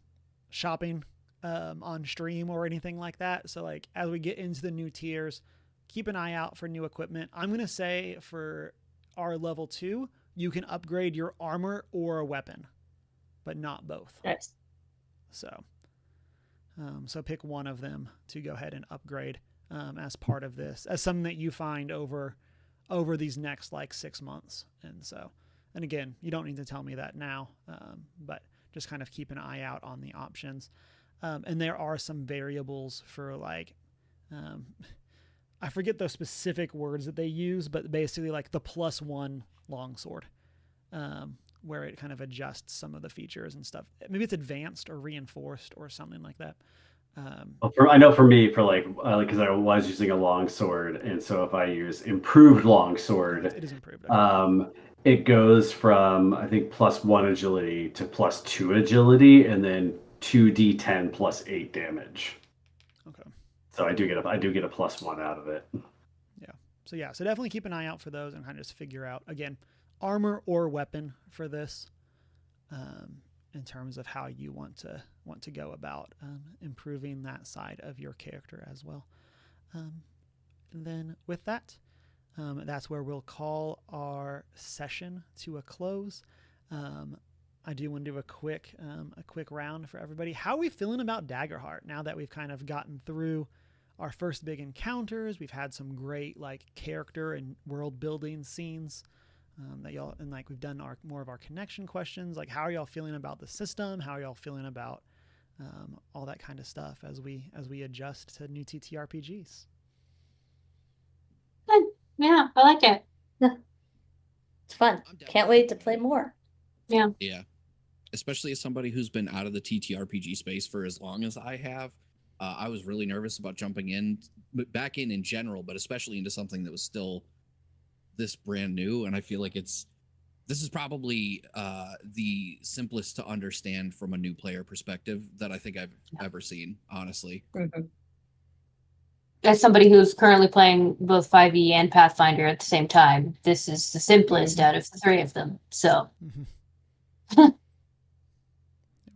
shopping on stream or anything like that. So like as we get into the new tiers, keep an eye out for new equipment. I'm going to say for our level 2, you can upgrade your armor or a weapon, but not both. Nice. So pick one of them to go ahead and upgrade as part of this, as something that you find over these next like 6 months. And again, you don't need to tell me that now, but just kind of keep an eye out on the options. And there are some variables for like, I forget those specific words that they use, but basically like the +1 longsword, where it kind of adjusts some of the features and stuff. Maybe it's advanced or reinforced or something like that. I know for me, for like, because I was using a longsword, and so if I use improved longsword, It is improved. Okay. it goes from I think +1 agility to +2 agility, and then 2d10 +8 damage. Okay. So I do get a +1 out of it. So definitely keep an eye out for those and kind of just figure out again, armor or weapon for this, in terms of how you want to go about improving that side of your character as well. And then with that, that's where we'll call our session to a close. I do want to do a quick round for everybody. How are we feeling about Daggerheart now that we've kind of gotten through our first big encounters? We've had some great like character and world building scenes that y'all, and like we've done more of our connection questions. Like, how are y'all feeling about the system? How are y'all feeling about all that kind of stuff as we adjust to new TTRPGs? Good. Yeah, I like it. It's fun. I'm down. Can't wait to play more. Yeah. Yeah. Especially as somebody who's been out of the TTRPG space for as long as I have, I was really nervous about jumping back in general, but especially into something that was still this brand new. And I feel like this is probably the simplest to understand from a new player perspective that I think I've ever seen, honestly. Mhm. As somebody who's currently playing both 5e and Pathfinder at the same time, this is the simplest out of the three of them. So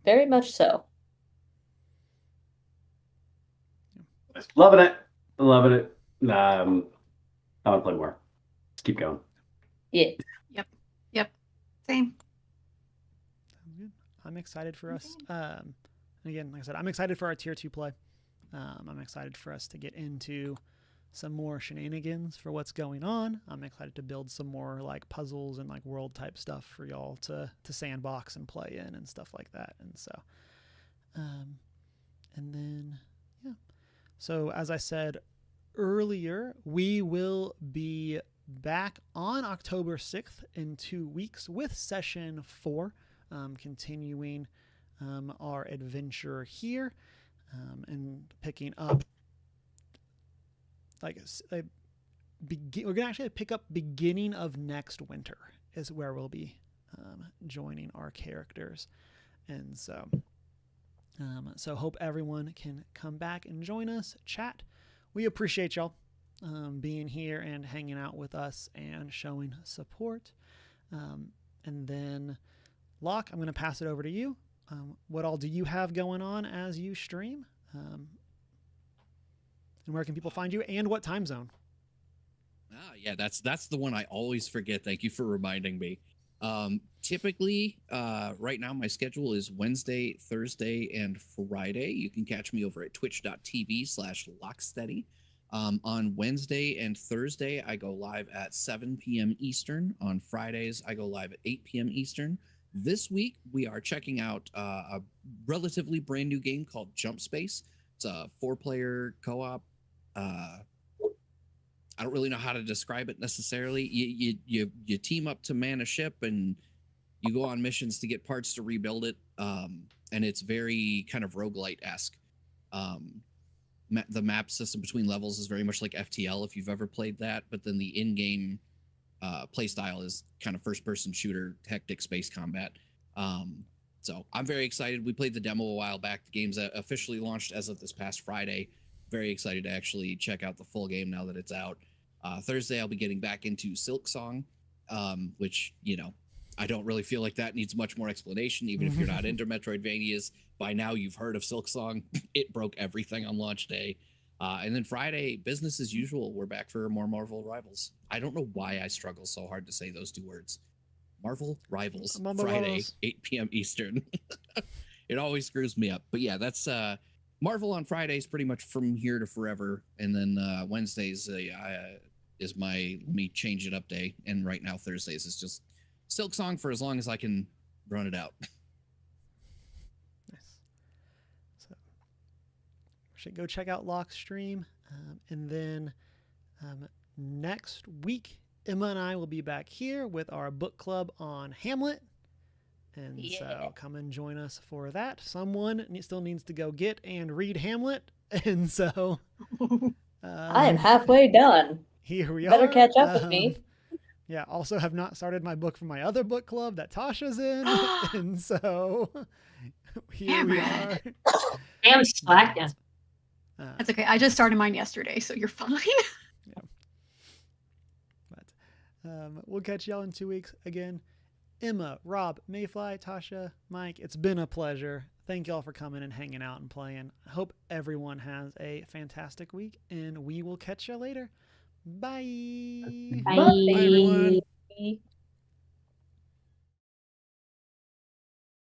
Very much so. Loving it. I want to play more. Let's keep going. Yeah. Same. Sounds good. I'm excited for us. And again, like I said, I'm excited for our tier 2 play. I'm excited for us to get into some more shenanigans for what's going on. I'm excited to build some more like puzzles and like world type stuff for y'all to sandbox and play in and stuff like that. And so, and then, yeah. So as I said earlier, we will be back on October 6th in 2 weeks with session 4, continuing our adventure here and picking up we're gonna actually pick up beginning of next winter is where we'll be joining our characters. And so, hope everyone can come back and join us, chat. We appreciate y'all being here and hanging out with us and showing support. And then, Locke, I'm going to pass it over to you. What all do you have going on as you stream? And where can people find you, and what time zone? Yeah, that's the one I always forget. Thank you for reminding me. Typically, right now my schedule is Wednesday, Thursday, and Friday. You can catch me over at twitch.tv/locksteady. On Wednesday and Thursday, I go live at 7 p.m. Eastern. On Fridays, I go live at 8 p.m. Eastern. This week, we are checking out a relatively brand new game called Jump Space. It's a 4-player co-op. I don't really know how to describe it necessarily. You team up to man a ship, and you go on missions to get parts to rebuild it. And it's very kind of roguelite-esque. The map system between levels is very much like FTL, if you've ever played that. But then the in-game play style is kind of first-person shooter, hectic space combat. So I'm very excited. We played the demo a while back. The game's officially launched as of this past Friday. Very excited to actually check out the full game now that it's out. Thursday, I'll be getting back into Silksong, which, I don't really feel like that needs much more explanation. Even if you're not into Metroidvanias, by now you've heard of Silksong. It broke everything on launch day. And then Friday, business as usual. We're back for more Marvel Rivals. I don't know why I struggle so hard to say those two words. Marvel Rivals, Friday, 8 p.m. Eastern. It always screws me up. But yeah, that's Marvel on Fridays pretty much from here to forever. And then Wednesdays is my let me change it up day. And right now Thursdays is just Silksong for as long as I can run it out. Nice. So should go check out Locke's stream. And then next week, Emma and I will be back here with our book club on Hamlet. And so come and join us for that. Someone still needs to go get and read Hamlet. And so I am halfway done. Here we Better are. catch up with me. Yeah, also have not started my book for my other book club that Tasha's in. And so here we are. Damn slacking. That's okay. I just started mine yesterday, so you're fine. Yeah. But we'll catch y'all in 2 weeks again. Emma, Rob, Mayfly, Tasha, Mike, it's been a pleasure. Thank y'all for coming and hanging out and playing. I hope everyone has a fantastic week, and we will catch you later. Bye. Bye. Bye, everyone.